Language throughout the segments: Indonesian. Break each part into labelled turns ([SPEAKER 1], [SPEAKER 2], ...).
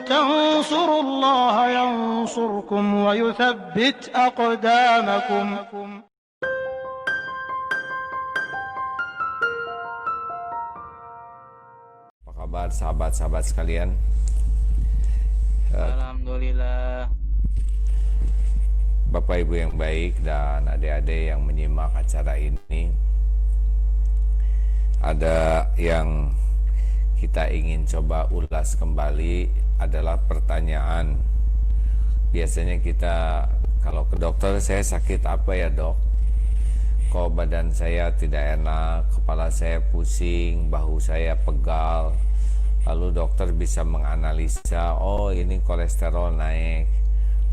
[SPEAKER 1] تنصروا الله ينصركم ويثبت أقدامكم.
[SPEAKER 2] Apa kabar sahabat-sahabat sekalian?
[SPEAKER 3] Alhamdulillah.
[SPEAKER 2] Bapak Ibu yang baik dan adik-adik yang menyimak acara ini, ada yang kita ingin coba ulas kembali adalah pertanyaan. Biasanya kita kalau ke dokter, saya sakit apa ya dok? Kok badan saya tidak enak, kepala saya pusing, bahu saya pegal. Lalu dokter bisa menganalisa, oh ini kolesterol naik.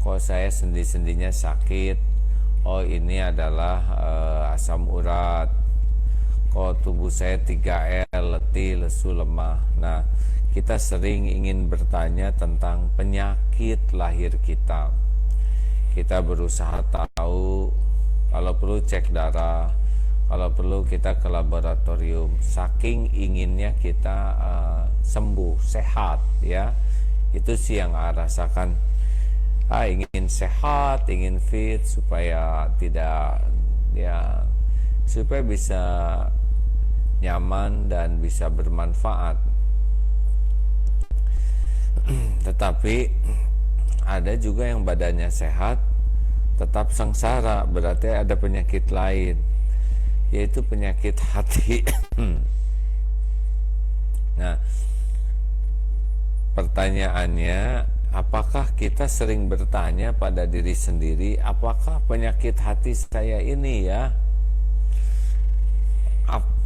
[SPEAKER 2] Kok saya sendi-sendinya sakit, oh ini adalah asam urat. Kok tubuh saya 3L, letih, lesu, lemah. Nah, kita sering ingin bertanya tentang penyakit lahir kita. Kita berusaha tahu, kalau perlu cek darah, kalau perlu kita ke laboratorium. Saking inginnya kita sembuh, sehat ya. Itu sih yang rasakan. Ingin sehat, ingin fit supaya tidak ya, supaya bisa nyaman dan bisa bermanfaat. Tetapi ada juga yang badannya sehat tetap sengsara, berarti ada penyakit lain, yaitu penyakit hati. Nah, pertanyaannya, apakah kita sering bertanya pada diri sendiri, apakah penyakit hati saya ini ya?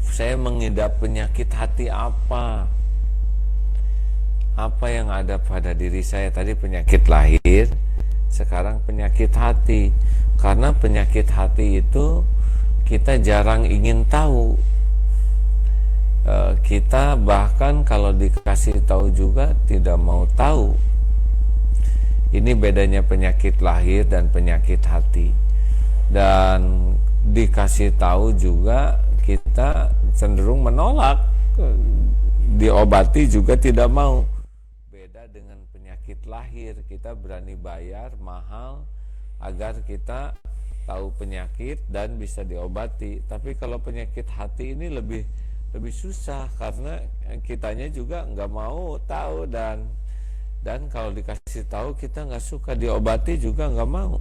[SPEAKER 2] Saya mengidap penyakit hati apa? Apa yang ada pada diri saya? Tadi penyakit lahir, sekarang penyakit hati. Karena penyakit hati itu kita jarang ingin tahu. Kita bahkan kalau dikasih tahu juga tidak mau tahu. Ini bedanya penyakit lahir dan penyakit hati. Dan dikasih tahu juga kita cenderung menolak, diobati juga tidak mau. Beda dengan penyakit lahir, kita berani bayar mahal agar kita tahu penyakit dan bisa diobati. Tapi kalau penyakit hati ini lebih susah, karena kitanya juga nggak mau tahu, dan kalau dikasih tahu kita nggak suka, diobati juga nggak mau.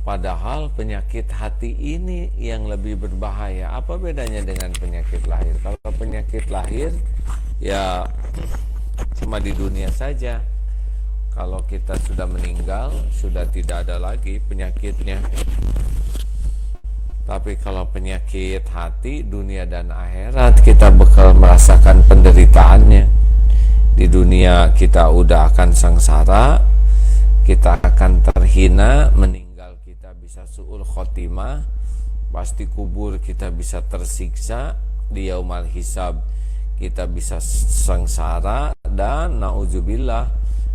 [SPEAKER 2] Padahal penyakit hati ini yang lebih berbahaya. Apa bedanya dengan penyakit lahir? Kalau penyakit lahir ya cuma di dunia saja. Kalau kita sudah meninggal, sudah tidak ada lagi penyakitnya. Tapi kalau penyakit hati, dunia dan akhirat kita bakal merasakan penderitaannya. Di dunia kita udah akan sengsara, kita akan terhina, meninggal kita bisa su'ul khotimah, pasti kubur kita bisa tersiksa, di yaumal hisab kita bisa sengsara, dan na'udzubillah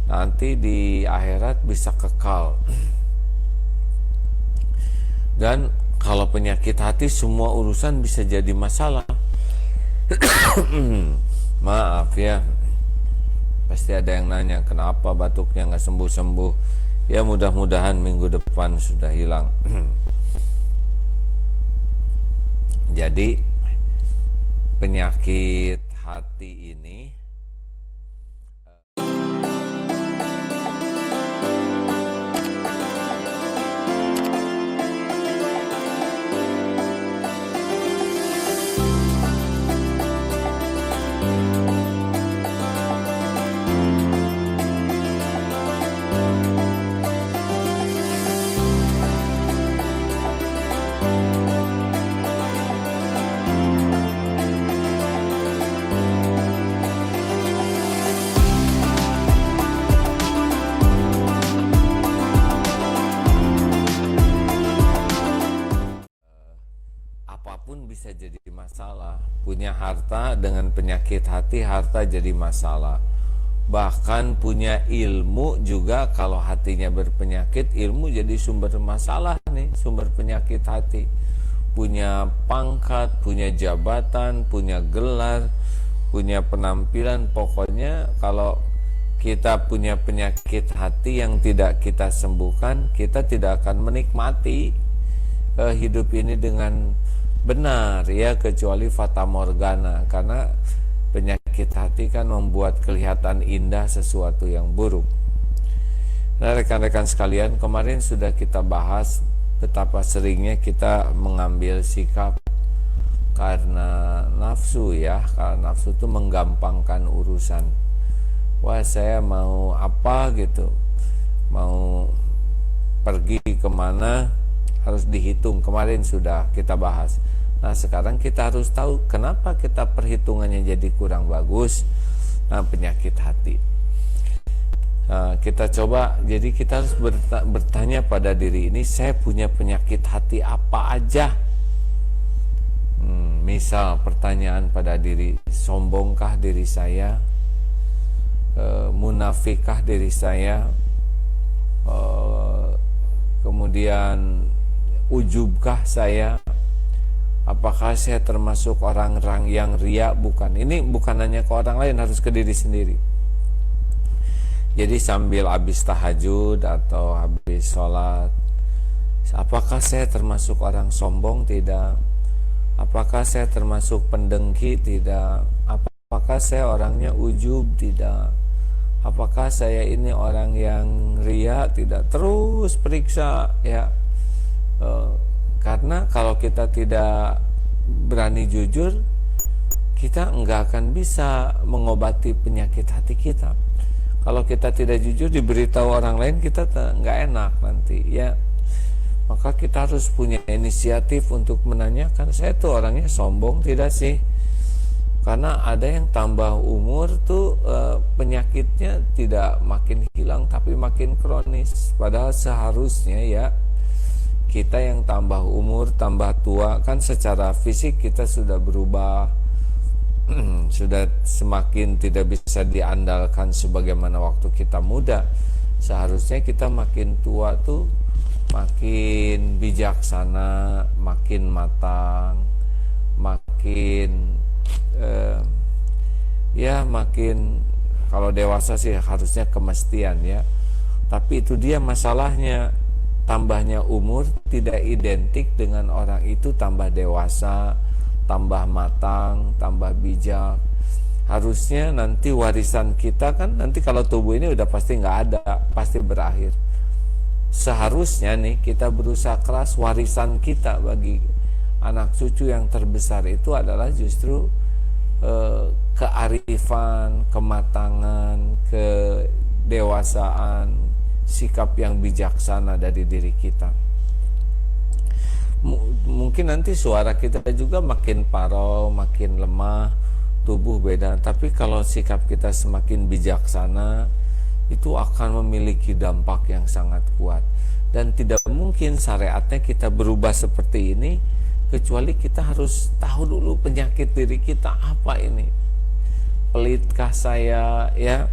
[SPEAKER 2] nanti di akhirat bisa kekal. Dan kalau penyakit hati, semua urusan bisa jadi masalah. Maaf ya, pasti ada yang nanya kenapa batuknya nggak sembuh-sembuh. Ya mudah-mudahan minggu depan sudah hilang. Jadi penyakit hati ini bisa jadi masalah. Punya harta dengan penyakit hati, harta jadi masalah. Bahkan punya ilmu juga, kalau hatinya berpenyakit, ilmu jadi sumber masalah nih, sumber penyakit hati. Punya pangkat, punya jabatan, punya gelar, punya penampilan. Pokoknya kalau kita punya penyakit hati yang tidak kita sembuhkan, kita tidak akan menikmati hidup ini dengan benar ya, kecuali fata morgana, karena penyakit hati kan membuat kelihatan indah sesuatu yang buruk. Nah, rekan-rekan sekalian, kemarin sudah kita bahas betapa seringnya kita mengambil sikap karena nafsu ya, karena nafsu itu menggampangkan urusan. Wah, saya mau apa gitu, mau pergi kemana harus dihitung, kemarin sudah kita bahas. Nah, sekarang kita harus tahu kenapa kita perhitungannya jadi kurang bagus. Nah, penyakit hati. Nah, kita coba, jadi kita harus bertanya pada diri ini, saya punya penyakit hati apa aja? Misal pertanyaan pada diri, sombongkah diri saya? Munafikkah diri saya? Kemudian ujubkah saya? Apakah saya termasuk orang-orang yang riya? Bukan. Ini bukan hanya ke orang lain, harus ke diri sendiri. Jadi sambil habis tahajud atau habis sholat, apakah saya termasuk orang sombong? Tidak. Apakah saya termasuk pendengki? Tidak. Apakah saya orangnya ujub? Tidak. Apakah saya ini orang yang riya? Tidak. Terus periksa ya. Karena kalau kita tidak berani jujur, kita enggak akan bisa mengobati penyakit hati kita. Kalau kita tidak jujur, diberitahu orang lain, kita enggak enak nanti ya. Maka kita harus punya inisiatif untuk menanyakan, saya tuh orangnya sombong tidak sih? Karena ada yang tambah umur tuh penyakitnya tidak makin hilang tapi makin kronis. Padahal seharusnya ya, kita yang tambah umur, tambah tua, kan secara fisik kita sudah berubah, sudah semakin tidak bisa diandalkan sebagaimana waktu kita muda. Seharusnya kita makin tua tuh makin bijaksana, makin matang, makin ya makin, kalau dewasa sih harusnya kemestian ya. Tapi itu dia masalahnya, tambahnya umur tidak identik dengan orang itu tambah dewasa, tambah matang, tambah bijak. Harusnya nanti warisan kita kan, nanti kalau tubuh ini udah pasti nggak ada, pasti berakhir. Seharusnya nih kita berusaha keras, warisan kita bagi anak cucu yang terbesar itu adalah justru kearifan, kematangan, kedewasaan, sikap yang bijaksana dari diri kita. Mungkin nanti suara kita juga makin parau, makin lemah, tubuh beda. Tapi kalau sikap kita semakin bijaksana, itu akan memiliki dampak yang sangat kuat. Dan tidak mungkin syariatnya kita berubah seperti ini, kecuali kita harus tahu dulu penyakit diri kita apa ini. Pelitkah saya ya?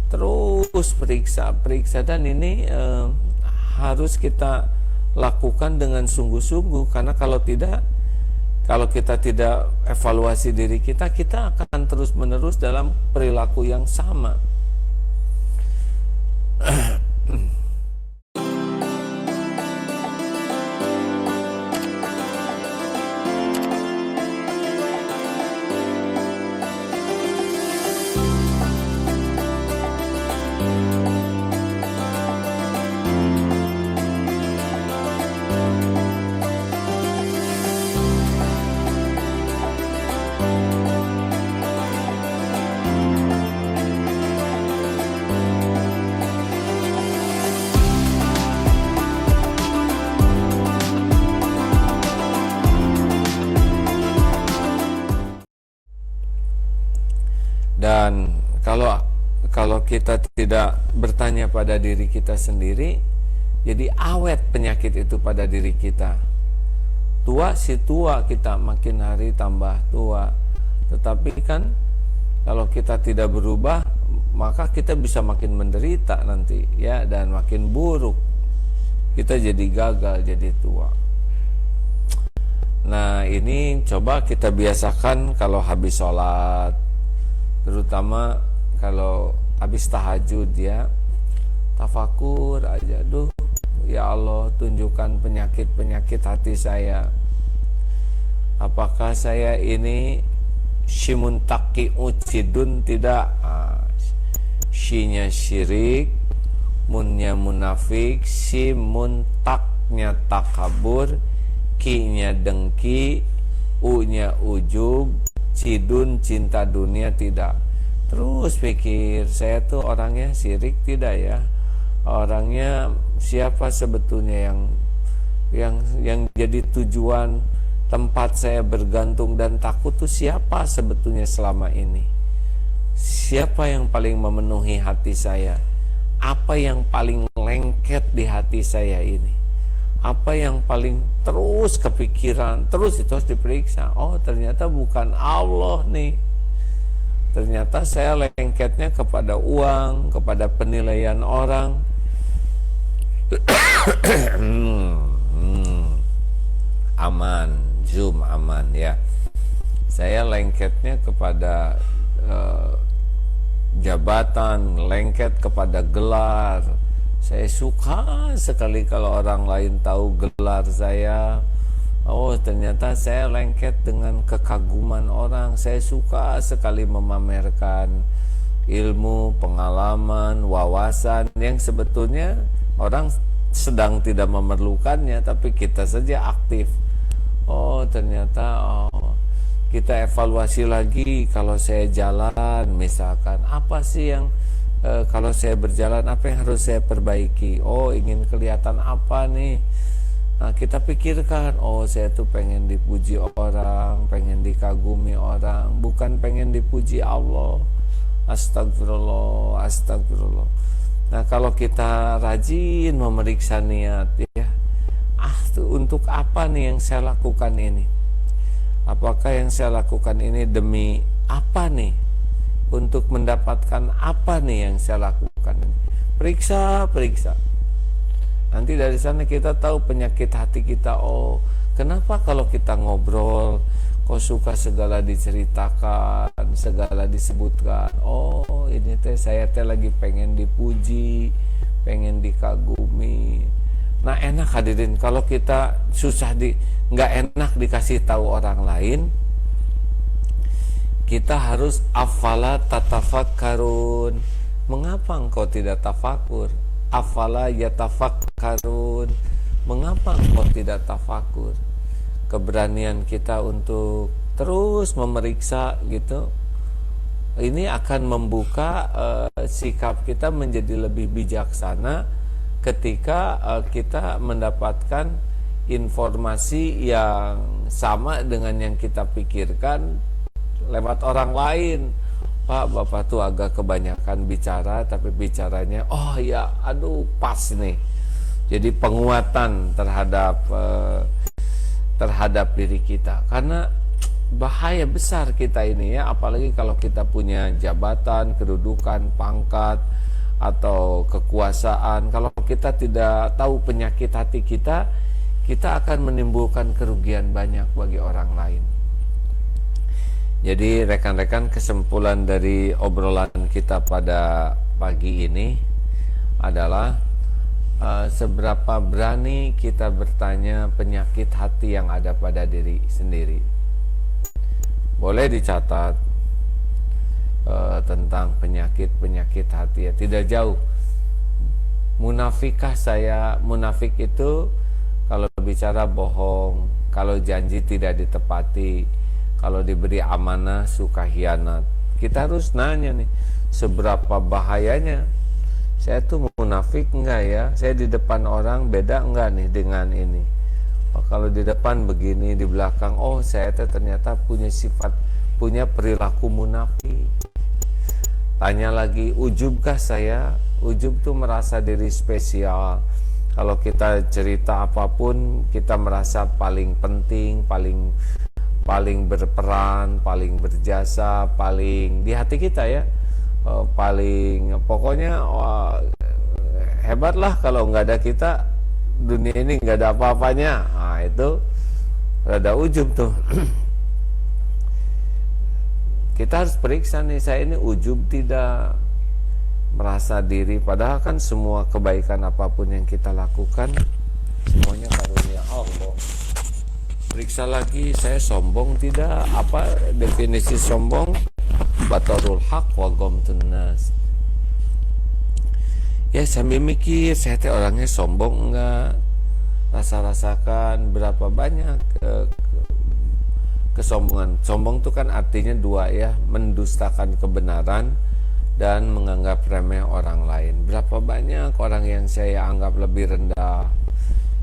[SPEAKER 2] Terus periksa, dan ini harus kita lakukan dengan sungguh-sungguh, karena kalau kita tidak evaluasi diri kita, kita akan terus-menerus dalam perilaku yang sama. Dan kalau kita tidak bertanya pada diri kita sendiri, jadi awet penyakit itu pada diri kita. Tua kita, makin hari tambah tua. Tetapi kan kalau kita tidak berubah, maka kita bisa makin menderita nanti ya, dan makin buruk. Kita jadi gagal, jadi tua. Nah, ini coba kita biasakan kalau habis sholat, terutama kalau habis tahajud ya, tafakur aja, duh ya Allah, tunjukkan penyakit-penyakit hati saya. Apakah saya ini syimuntaki ucidun, tidak, syinya syirik, munnya munafik, simuntaknya takabur, ki-nya dengki, u-nya ujub, cidun cinta dunia, tidak. Terus pikir, saya tuh orangnya syirik tidak ya? Orangnya siapa sebetulnya yang jadi tujuan tempat saya bergantung dan takut tuh siapa sebetulnya selama ini? Siapa yang paling memenuhi hati saya? Apa yang paling lengket di hati saya ini? Apa yang paling terus kepikiran? Terus itu harus diperiksa. Oh, ternyata bukan Allah nih. Ternyata saya lengketnya kepada uang, kepada penilaian orang. Aman, Zoom aman ya. Saya lengketnya kepada jabatan, lengket kepada gelar. Saya suka sekali kalau orang lain tahu gelar saya. Oh, ternyata saya lengket dengan kekaguman orang. Saya suka sekali memamerkan ilmu, pengalaman, wawasan yang sebetulnya orang sedang tidak memerlukannya, tapi kita saja aktif. Oh, ternyata kita evaluasi lagi. Kalau saya jalan misalkan, apa sih yang kalau saya berjalan, apa yang harus saya perbaiki? Oh, ingin kelihatan apa nih? Nah, kita pikirkan, oh saya tuh pengen dipuji orang, pengen dikagumi orang, bukan pengen dipuji Allah. Astagfirullah, astagfirullah. Nah, kalau kita rajin memeriksa niat ya, untuk apa nih yang saya lakukan ini? Apakah yang saya lakukan ini demi apa nih? Untuk mendapatkan apa nih yang saya lakukan ini? Periksa. Nanti dari sana kita tahu penyakit hati kita. Oh, kenapa kalau kita ngobrol kok suka segala diceritakan, segala disebutkan? Oh, ini saya lagi pengen dipuji, pengen dikagumi. Nah, enak hadirin kalau kita nggak enak dikasih tahu orang lain. Kita harus afala tatafakkarun. Mengapa engkau tidak tafakur? Afala yatafakkarun. Mengapa engkau tidak tafakur? Keberanian kita untuk terus memeriksa gitu, ini akan membuka sikap kita menjadi lebih bijaksana ketika kita mendapatkan informasi yang sama dengan yang kita pikirkan lewat orang lain. Pak, Bapak tuh agak kebanyakan bicara, tapi bicaranya oh ya, aduh pas nih. Jadi penguatan terhadap diri kita. Karena bahaya besar kita ini ya, apalagi kalau kita punya jabatan, kedudukan, pangkat atau kekuasaan. Kalau kita tidak tahu penyakit hati kita, kita akan menimbulkan kerugian banyak bagi orang lain. Jadi rekan-rekan, kesimpulan dari obrolan kita pada pagi ini adalah seberapa berani kita bertanya penyakit hati yang ada pada diri sendiri. Boleh dicatat tentang penyakit-penyakit hati ya, tidak jauh. Munafikah saya? Munafik itu kalau bicara bohong, kalau janji tidak ditepati, kalau diberi amanah suka khianat. Kita harus nanya nih, seberapa bahayanya? Saya tuh munafik enggak ya? Saya di depan orang beda enggak nih dengan ini? Oh, kalau di depan begini, di belakang oh saya ternyata punya perilaku munafik. Tanya lagi, ujubkah saya? Ujub tuh merasa diri spesial. Kalau kita cerita apapun, kita merasa paling penting, paling berperan, paling berjasa, paling di hati kita ya, paling pokoknya hebat lah. Kalau nggak ada kita, dunia ini nggak ada apa-apanya. Itu rada ujub tuh. kita harus periksa nih, saya ini ujub tidak, merasa diri, padahal kan semua kebaikan apapun yang kita lakukan semuanya karunia Allah. Periksa lagi, saya sombong tidak, apa definisi sombong? Batarul haq wa ghamtun nas. Ya sambil mikir, saya teh orangnya sombong enggak, rasa-rasakan berapa banyak kesombongan. Sombong itu kan artinya dua ya, mendustakan kebenaran dan menganggap remeh orang lain. Berapa banyak orang yang saya anggap lebih rendah,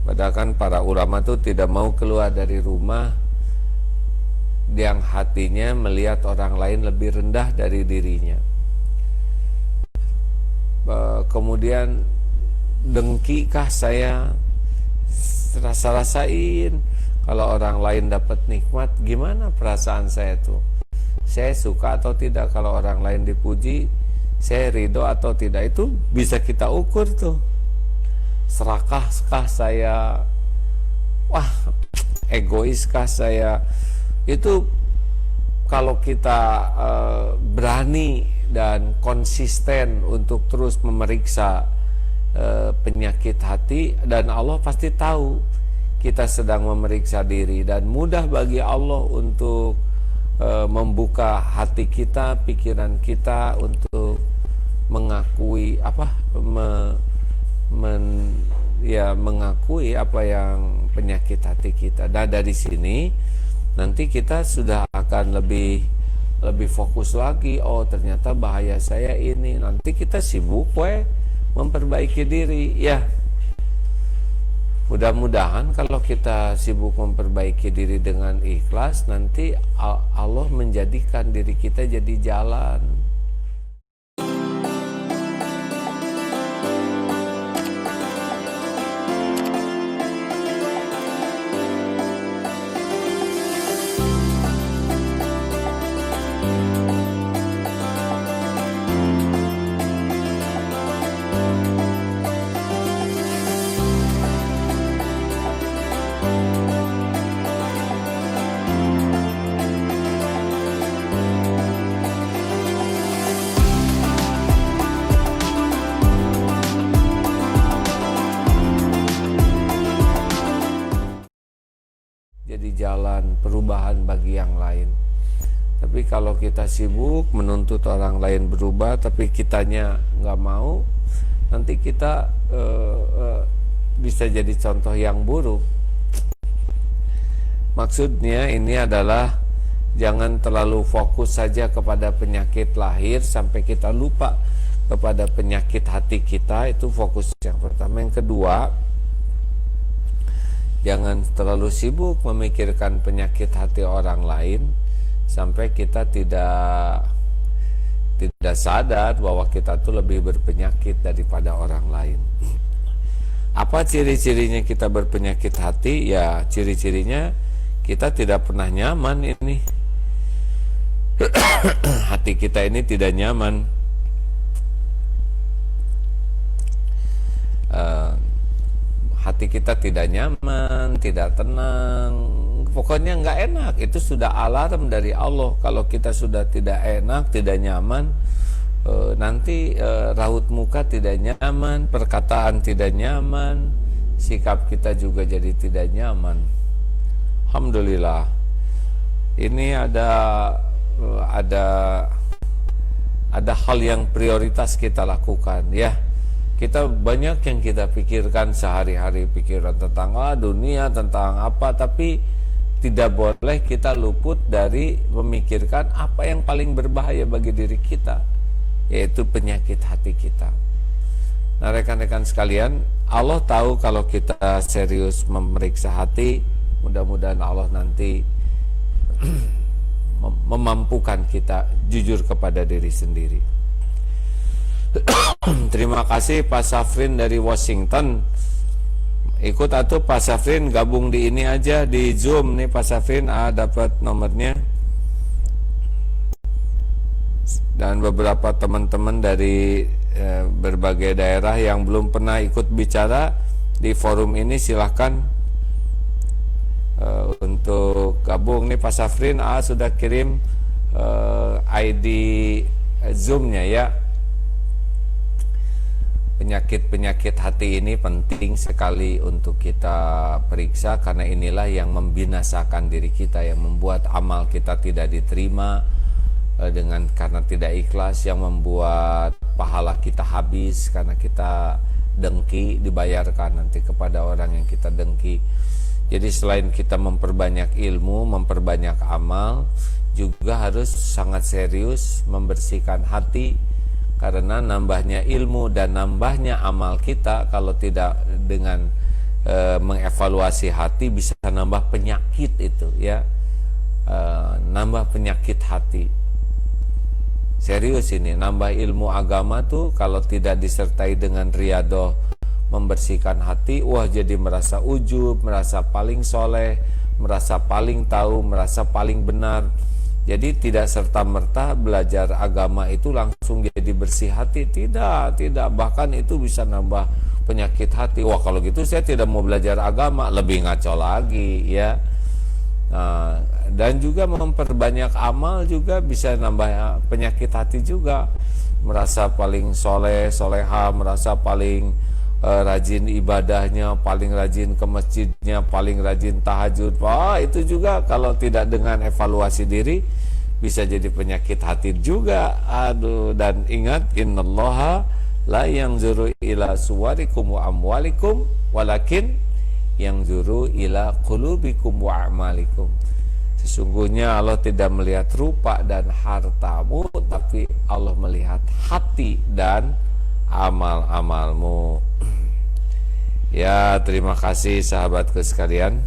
[SPEAKER 2] padahal kan para ulama itu tidak mau keluar dari rumah yang hatinya melihat orang lain lebih rendah dari dirinya. Kemudian dengkikah saya, rasa-rasain kalau orang lain dapat nikmat, gimana perasaan saya tuh? Saya suka atau tidak kalau orang lain dipuji? Saya ridho atau tidak? Itu bisa kita ukur tuh. Serakahkah saya? Wah, egoiskah saya? Itu kalau kita berani dan konsisten untuk terus memeriksa penyakit hati, dan Allah pasti tahu kita sedang memeriksa diri, dan mudah bagi Allah untuk membuka hati kita, pikiran kita untuk mengakui mengakui apa yang penyakit hati kita. Dan dari sini nanti kita sudah akan lebih fokus lagi. Oh ternyata bahaya saya ini. Nanti kita sibuk memperbaiki diri ya. Mudah-mudahan kalau kita sibuk memperbaiki diri dengan ikhlas, nanti Allah menjadikan diri kita jadi jalan. Jadi jalan perubahan bagi yang lain. Tapi kalau kita sibuk menuntut orang lain berubah, tapi kitanya nggak mau, nanti kita bisa jadi contoh yang buruk. Maksudnya ini adalah jangan terlalu fokus saja kepada penyakit lahir sampai kita lupa kepada penyakit hati kita. Itu fokus yang pertama. Yang kedua, jangan terlalu sibuk memikirkan penyakit hati orang lain sampai kita tidak sadar bahwa kita tuh lebih berpenyakit daripada orang lain. Apa ciri-cirinya kita berpenyakit hati? Ya ciri-cirinya kita tidak pernah nyaman ini. Hati kita ini tidak nyaman. Hati kita tidak nyaman, tidak tenang, pokoknya nggak enak. Itu sudah alarm dari Allah. Kalau kita sudah tidak enak, tidak nyaman, nanti raut muka tidak nyaman, perkataan tidak nyaman, sikap kita juga jadi tidak nyaman. Alhamdulillah, ini ada hal yang prioritas kita lakukan ya. Kita banyak yang kita pikirkan sehari-hari, pikiran tentang dunia, tentang apa, tapi tidak boleh kita luput dari memikirkan apa yang paling berbahaya bagi diri kita, yaitu penyakit hati kita. Nah rekan-rekan sekalian, Allah tahu kalau kita serius memeriksa hati. Mudah-mudahan Allah nanti memampukan kita jujur kepada diri sendiri. Terima kasih Pak Safrin dari Washington. Ikut atuh Pak Safrin, gabung di ini aja di Zoom nih Pak Safrin, dapat nomornya. Dan beberapa teman-teman dari berbagai daerah yang belum pernah ikut bicara di forum ini, silahkan untuk gabung nih Pak Safrin. Sudah kirim ID Zoom-nya ya. Penyakit-penyakit hati ini penting sekali untuk kita periksa, karena inilah yang membinasakan diri kita, yang membuat amal kita tidak diterima karena tidak ikhlas, yang membuat pahala kita habis karena kita dengki, dibayarkan nanti kepada orang yang kita dengki. Jadi selain kita memperbanyak ilmu, memperbanyak amal, juga harus sangat serius membersihkan hati. Karena nambahnya ilmu dan nambahnya amal kita kalau tidak dengan mengevaluasi hati, bisa nambah penyakit itu ya, nambah penyakit hati. Serius ini, nambah ilmu agama tuh kalau tidak disertai dengan riadoh membersihkan hati, wah jadi merasa ujub, merasa paling soleh, merasa paling tahu, merasa paling benar. Jadi tidak serta-merta belajar agama itu langsung jadi bersih hati, tidak, bahkan itu bisa nambah penyakit hati. Wah kalau gitu saya tidak mau belajar agama, lebih ngaco lagi ya. Nah, dan juga memperbanyak amal juga bisa nambah penyakit hati juga. Merasa paling soleh, soleha, merasa paling rajin ibadahnya, paling rajin ke masjidnya, paling rajin tahajud. Wah itu juga kalau tidak dengan evaluasi diri bisa jadi penyakit hati juga. Aduh, dan ingat, innallaha la yanzuru ila suwarikum wa amwalikum walakin yanzuru ila qulubikum wa a'malikum. Sesungguhnya Allah tidak melihat rupa dan hartamu, tapi Allah melihat hati dan amal-amalmu. Ya, terima kasih sahabatku sekalian.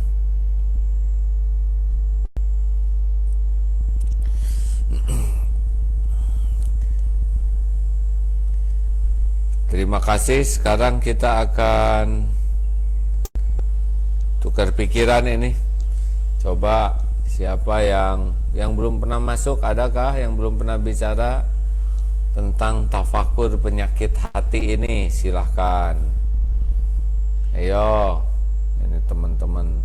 [SPEAKER 2] Terima kasih. Sekarang kita akan tukar pikiran ini. Coba siapa yang belum pernah masuk, adakah yang belum pernah bicara tentang tafakur penyakit hati ini? Silahkan. Ayo, ini teman-teman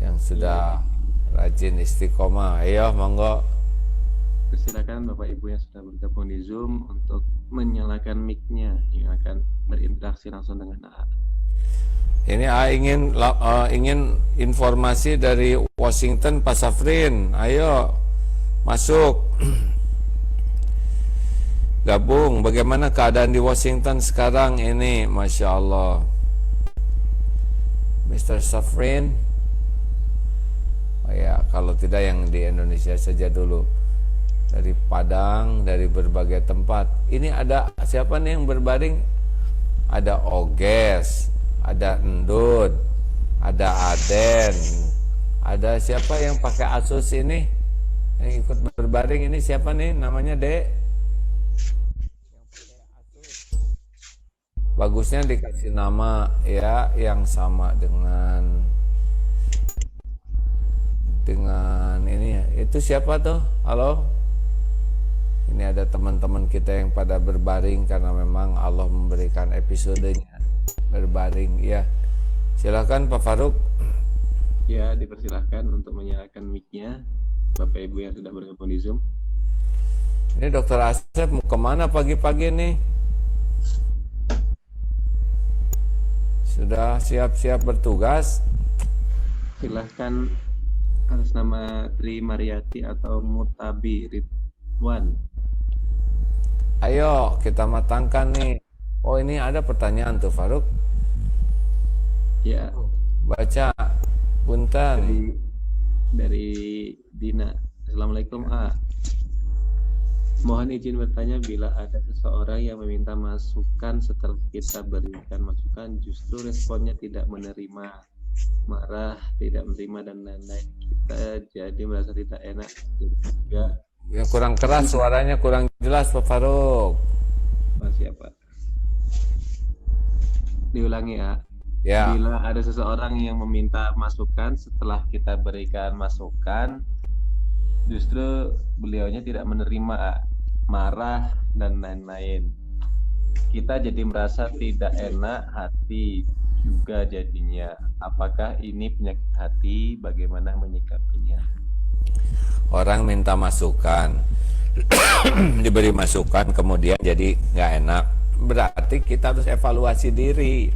[SPEAKER 2] yang sudah rajin istiqomah. Ayo, monggo.
[SPEAKER 3] Silakan Bapak Ibu yang sudah bergabung di Zoom untuk menyalakan mic-nya yang akan berinteraksi langsung dengan AA.
[SPEAKER 2] Ini AA ingin informasi dari Washington, Pak Safrin. Ayo masuk. Gabung. Bagaimana keadaan di Washington sekarang ini? Masya Allah. Mr. Safrin. Oh ya, kalau tidak yang di Indonesia saja dulu. Dari Padang, dari berbagai tempat. Ini ada siapa nih yang berbaring? Ada Oges, ada Endut, ada Aden, ada siapa yang pakai Asus ini? Yang ikut berbaring ini siapa nih? Namanya Dek? Bagusnya dikasih nama ya yang sama dengan ini ya. Itu siapa tuh? Halo? Ini ada teman-teman kita yang pada berbaring karena memang Allah memberikan episodenya berbaring ya. Silakan Pak Faruk.
[SPEAKER 3] Ya, dipersilahkan untuk menyalakan mic-nya Bapak Ibu yang sudah bergabung di Zoom.
[SPEAKER 2] Ini Dokter Asep mau kemana pagi-pagi nih? Sudah siap-siap bertugas?
[SPEAKER 3] Silahkan atas nama Tri Mariati atau Mutabi Ridwan.
[SPEAKER 2] Ayo kita matangkan nih. Oh ini ada pertanyaan tuh Faruk.
[SPEAKER 3] Ya.
[SPEAKER 2] Baca. Punten.
[SPEAKER 3] Dari Dina. Assalamualaikum A. Mohon izin bertanya, bila ada seseorang yang meminta masukan setelah kita berikan masukan, justru responnya tidak menerima, marah, tidak menerima dan lain-lain, kita jadi merasa tidak enak. Juga
[SPEAKER 2] Ya kurang keras suaranya, kurang jelas Pak Faruk.
[SPEAKER 3] Masih apa? Diulangi ya.
[SPEAKER 2] Ya.
[SPEAKER 3] Bila ada seseorang yang meminta masukan setelah kita berikan masukan, justru beliaunya tidak menerima, marah dan lain-lain, kita jadi merasa tidak enak hati juga jadinya. Apakah ini penyakit hati? Bagaimana menyikapinya?
[SPEAKER 2] orang minta masukan, diberi masukan kemudian jadi nggak enak, berarti kita harus evaluasi diri.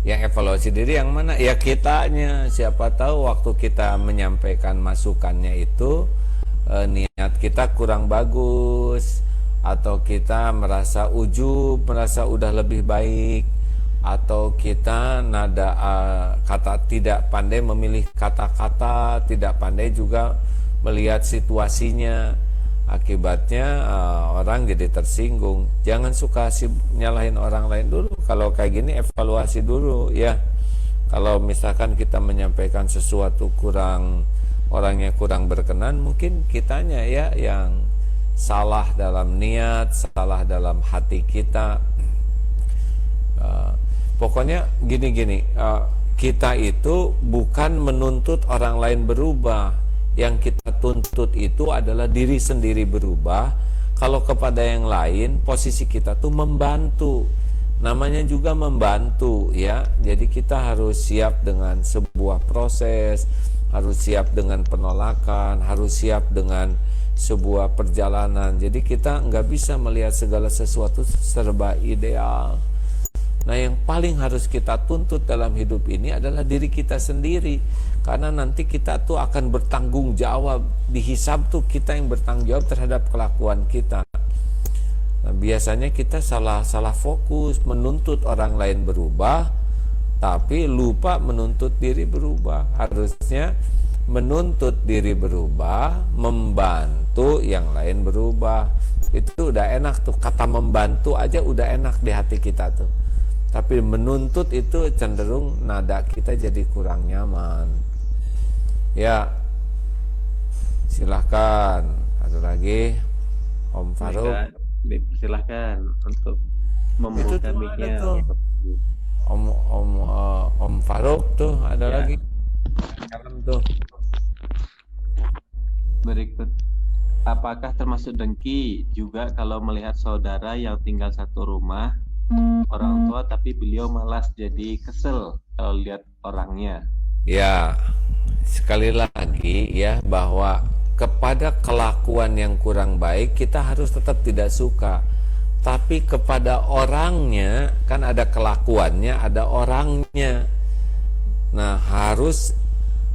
[SPEAKER 2] Yang evaluasi diri yang mana? Ya kitanya. Siapa tahu waktu kita menyampaikan masukannya itu niat kita kurang bagus, atau kita merasa ujub, merasa udah lebih baik, atau kita nada kata tidak pandai memilih kata-kata, tidak pandai juga melihat situasinya. Akibatnya orang jadi tersinggung. Jangan suka nyalahin orang lain dulu. Kalau kayak gini evaluasi dulu ya. Kalau misalkan kita menyampaikan sesuatu orangnya kurang berkenan, mungkin kitanya ya yang salah dalam niat, salah dalam hati kita. Pokoknya gini, kita itu bukan menuntut orang lain berubah. Yang kita tuntut itu adalah diri sendiri berubah. Kalau kepada yang lain, posisi kita tuh membantu. Namanya juga membantu ya. Jadi kita harus siap dengan sebuah proses, harus siap dengan penolakan, harus siap dengan sebuah perjalanan. Jadi kita nggak bisa melihat segala sesuatu serba ideal. Nah, yang paling harus kita tuntut dalam hidup ini adalah diri kita sendiri. Karena nanti kita tuh akan bertanggung jawab. Dihisab tuh kita yang bertanggung jawab terhadap kelakuan kita. Nah, biasanya kita salah fokus menuntut orang lain berubah, tapi lupa menuntut diri berubah. Harusnya menuntut diri berubah, membantu yang lain berubah. Itu udah enak tuh. Kata membantu aja udah enak di hati kita tuh. Tapi menuntut itu cenderung nada kita jadi kurang nyaman. Ya, silahkan. Ada lagi, Om Farouk.
[SPEAKER 3] Silahkan untuk membuka mic-nya.
[SPEAKER 2] Om Farouk tuh ada lagi. Salam tuh.
[SPEAKER 3] Berikut, apakah termasuk dengki juga kalau melihat saudara yang tinggal satu rumah orang tua tapi beliau malas jadi kesel kalau lihat orangnya?
[SPEAKER 2] Ya, sekali lagi ya, bahwa kepada kelakuan yang kurang baik kita harus tetap tidak suka. Tapi kepada orangnya, kan ada kelakuannya, ada orangnya. Nah, harus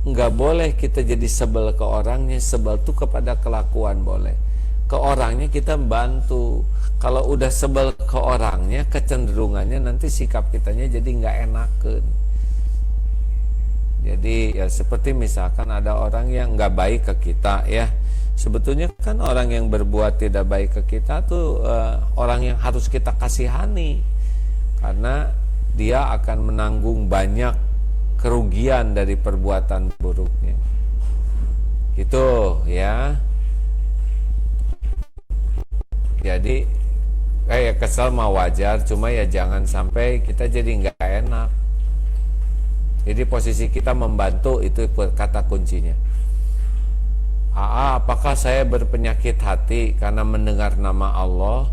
[SPEAKER 2] nggak boleh kita jadi sebel ke orangnya. Sebel tuh kepada kelakuan boleh. Ke orangnya kita bantu. Kalau udah sebel ke orangnya, kecenderungannya nanti sikap kitanya jadi nggak enakan. Jadi ya seperti misalkan ada orang yang nggak baik ke kita ya. Sebetulnya kan orang yang berbuat tidak baik ke kita tuh orang yang harus kita kasihani. Karena dia akan menanggung banyak kerugian dari perbuatan buruknya. Gitu ya. Jadi kayak kesal mah wajar, cuma ya jangan sampai kita jadi nggak enak. Jadi posisi kita membantu itu kata kuncinya. Apakah saya berpenyakit hati karena mendengar nama Allah,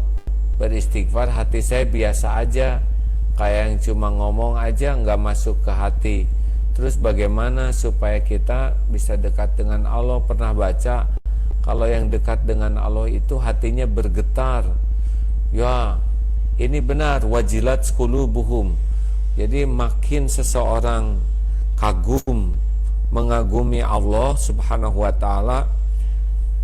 [SPEAKER 2] beristighfar, hati saya biasa aja, kayak yang cuma ngomong aja nggak masuk ke hati. Terus bagaimana supaya kita bisa dekat dengan Allah? Pernah baca kalau yang dekat dengan Allah itu hatinya bergetar. Ya, ini benar, wajilat qulubuhum. Jadi makin seseorang kagum, mengagumi Allah Subhanahu wa taala,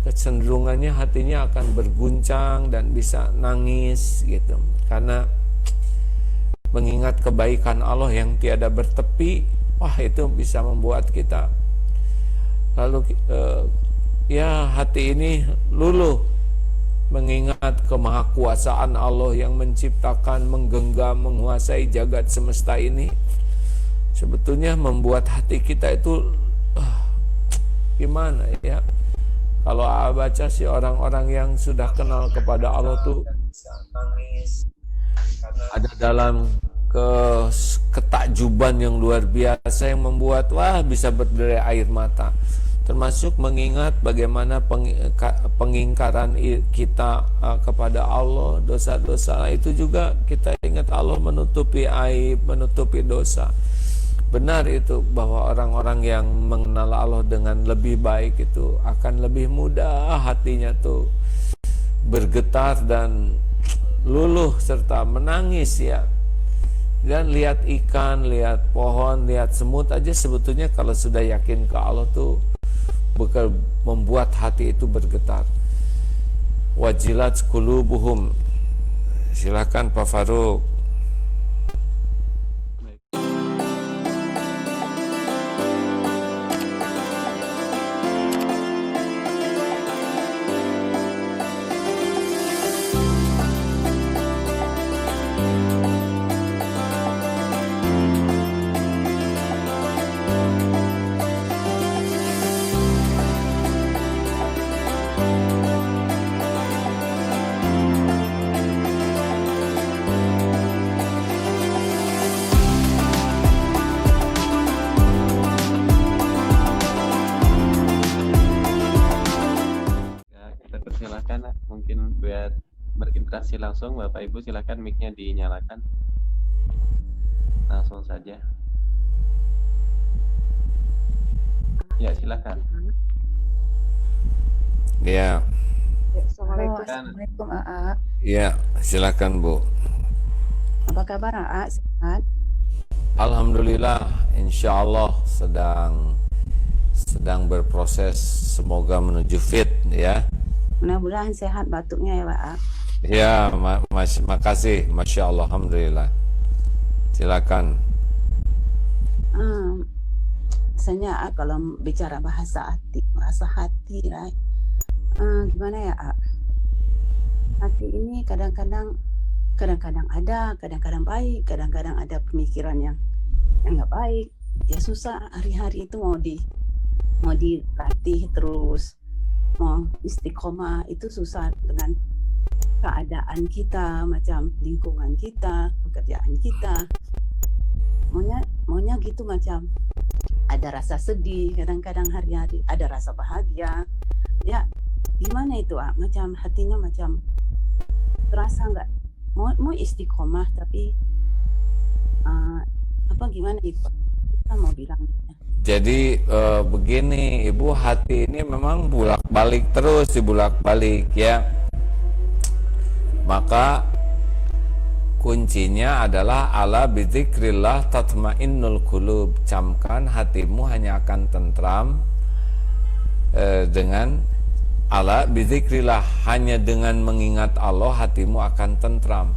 [SPEAKER 2] kecenderungannya hatinya akan berguncang dan bisa nangis gitu. Karena mengingat kebaikan Allah yang tiada bertepi, wah itu bisa membuat kita lalu ya hati ini luluh mengingat kemahakuasaan Allah yang menciptakan, menggenggam, menguasai jagat semesta ini. Sebetulnya membuat hati kita itu gimana ya? Kalau baca sih orang-orang yang sudah kenal kepada Allah tuh ada dalam ketakjuban yang luar biasa yang membuat bisa berderai air mata. Termasuk mengingat bagaimana pengingkaran kita kepada Allah, dosa-dosa itu juga kita ingat Allah menutupi aib, menutupi dosa. benar itu bahwa orang-orang yang mengenal Allah dengan lebih baik itu akan lebih mudah hatinya tuh bergetar dan luluh serta menangis ya. Dan lihat ikan, lihat pohon, lihat semut aja sebetulnya kalau sudah yakin ke Allah tuh membuat hati itu bergetar. Wajilat qulubuhum. Silakan Pak Faruk.
[SPEAKER 3] Kita persilakan mungkin buat berinteraksi langsung. Bapak Ibu silakan mic-nya dinyalakan. Langsung saja. Ya, silakan.
[SPEAKER 2] Ya,
[SPEAKER 4] Assalamualaikum AA.
[SPEAKER 2] ya silakan Bu.
[SPEAKER 4] Apa kabar AA? Sehat?
[SPEAKER 2] Alhamdulillah, insya Allah sedang berproses, semoga menuju fit ya.
[SPEAKER 4] Mudah-mudahan sehat batuknya ya Pak AA.
[SPEAKER 2] Ya, makasih, Masya Allah, Alhamdulillah. Silakan.
[SPEAKER 4] Misalnya AA, kalau bicara bahasa hati, right? Gimana ya AA? Hati ini kadang-kadang ada, kadang-kadang baik, kadang-kadang ada pemikiran yang nggak baik. Ya susah, hari-hari itu mau dilatih terus, mau istiqomah itu susah dengan keadaan kita, macam lingkungan kita, pekerjaan kita. Maunya gitu, macam ada rasa sedih, kadang-kadang hari-hari ada rasa bahagia. Ya gimana itu macam hatinya macam terasa nggak mau istiqomah tapi apa gimana itu kita mau bilang.
[SPEAKER 2] Jadi begini Ibu, hati ini memang bolak-balik terus, dibulak-balik ya. Maka kuncinya adalah ala bidzikrillah tatmainnul qulub. Camkan hatimu hanya akan tentram dengan ala bidzikrillah, hanya dengan mengingat Allah hatimu akan tentram.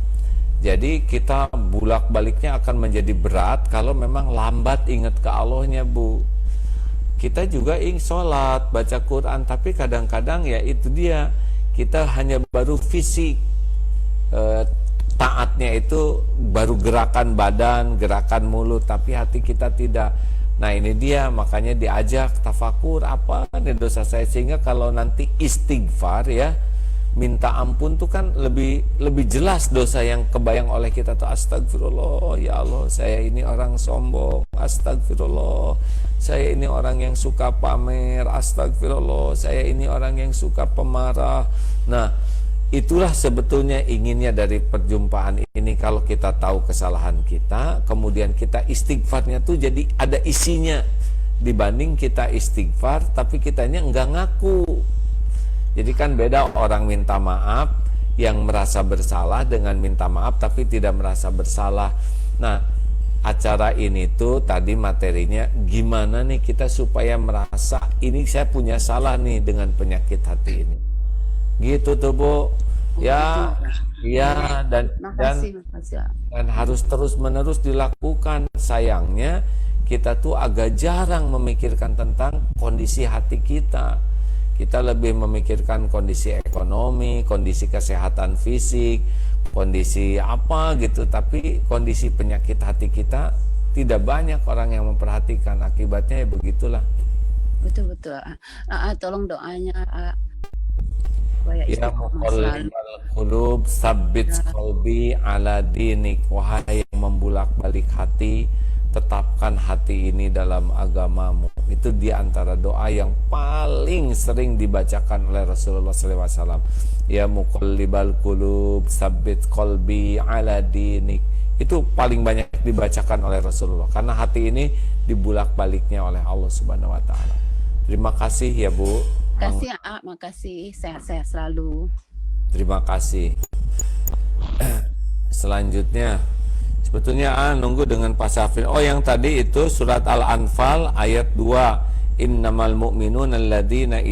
[SPEAKER 2] Jadi kita bolak-baliknya akan menjadi berat kalau memang lambat ingat ke Allahnya Bu. Kita juga ingin sholat, baca Quran, tapi kadang-kadang ya itu dia, kita hanya baru fisik, taatnya itu baru gerakan badan, gerakan mulut, tapi hati kita tidak. Nah ini dia, makanya diajak tafakur, apa nih dosa saya, sehingga kalau nanti istighfar ya, minta ampun tuh kan lebih jelas dosa yang kebayang oleh kita tuh. Astagfirullah, ya Allah, saya ini orang sombong. Astagfirullah, saya ini orang yang suka pamer. Astagfirullah, saya ini orang yang suka pemarah. Nah, itulah sebetulnya inginnya dari perjumpaan ini. Kalau kita tahu kesalahan kita, kemudian kita istighfarnya tuh jadi ada isinya, dibanding kita istighfar tapi kitanya enggak ngaku. Jadi kan beda orang minta maaf yang merasa bersalah dengan minta maaf tapi tidak merasa bersalah. Nah, acara ini tuh tadi materinya gimana nih kita supaya merasa ini saya punya salah nih dengan penyakit hati ini. Gitu tuh Bu. Ya, ya, dan harus terus-menerus dilakukan. Sayangnya kita tuh agak jarang memikirkan tentang kondisi hati kita. Kita lebih memikirkan kondisi ekonomi, kondisi kesehatan fisik, kondisi apa gitu, tapi kondisi penyakit hati kita tidak banyak orang yang memperhatikan. Akibatnya ya begitulah.
[SPEAKER 4] Betul. Tolong doanya
[SPEAKER 2] ya muqallibal qulub tsabbit qalbi ala dinik. Wahai yang membulak-balik hati, tetapkan hati ini dalam agamamu. Itu diantara doa yang paling sering dibacakan oleh Rasulullah SAW. Ya muqallibal qulub, tsabbit qalbi ala dinik. Itu paling banyak dibacakan oleh Rasulullah, karena hati ini dibulak-baliknya oleh Allah Subhanahu wa taala. Terima kasih ya Bu.
[SPEAKER 4] Makasih A, makasih, sehat-sehat selalu.
[SPEAKER 2] Terima kasih. Selanjutnya sebetulnya nunggu dengan Pak Syafrin. Oh, yang tadi itu surat Al-Anfal ayat 2. Innamal mu'minuna alladzina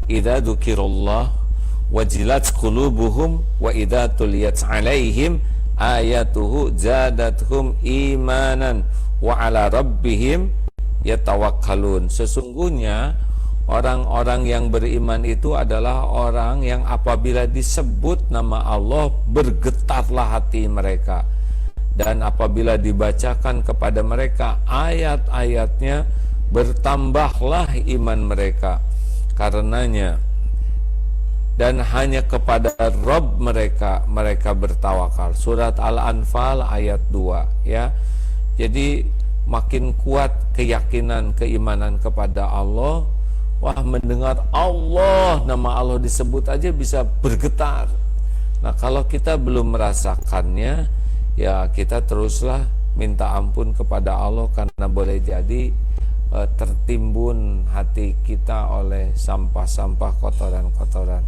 [SPEAKER 2] idza dzukirallah wajilat qulubuhum wa idza tuliyat 'alaihim ayatuhu zadatuhum imanan wa 'ala rabbihim yatawakkalun. Sesungguhnya orang-orang yang beriman itu adalah orang yang apabila disebut nama Allah bergetarlah hati mereka, dan apabila dibacakan kepada mereka ayat-ayatnya bertambahlah iman mereka karenanya, dan hanya kepada Rabb mereka bertawakal. Surat Al-Anfal ayat 2 ya. Jadi makin kuat keyakinan keimanan kepada Allah. Wah, mendengar Allah, nama Allah disebut aja bisa bergetar. Nah, kalau kita belum merasakannya, ya kita teruslah minta ampun kepada Allah, karena boleh jadi tertimbun hati kita oleh sampah-sampah, kotoran-kotoran.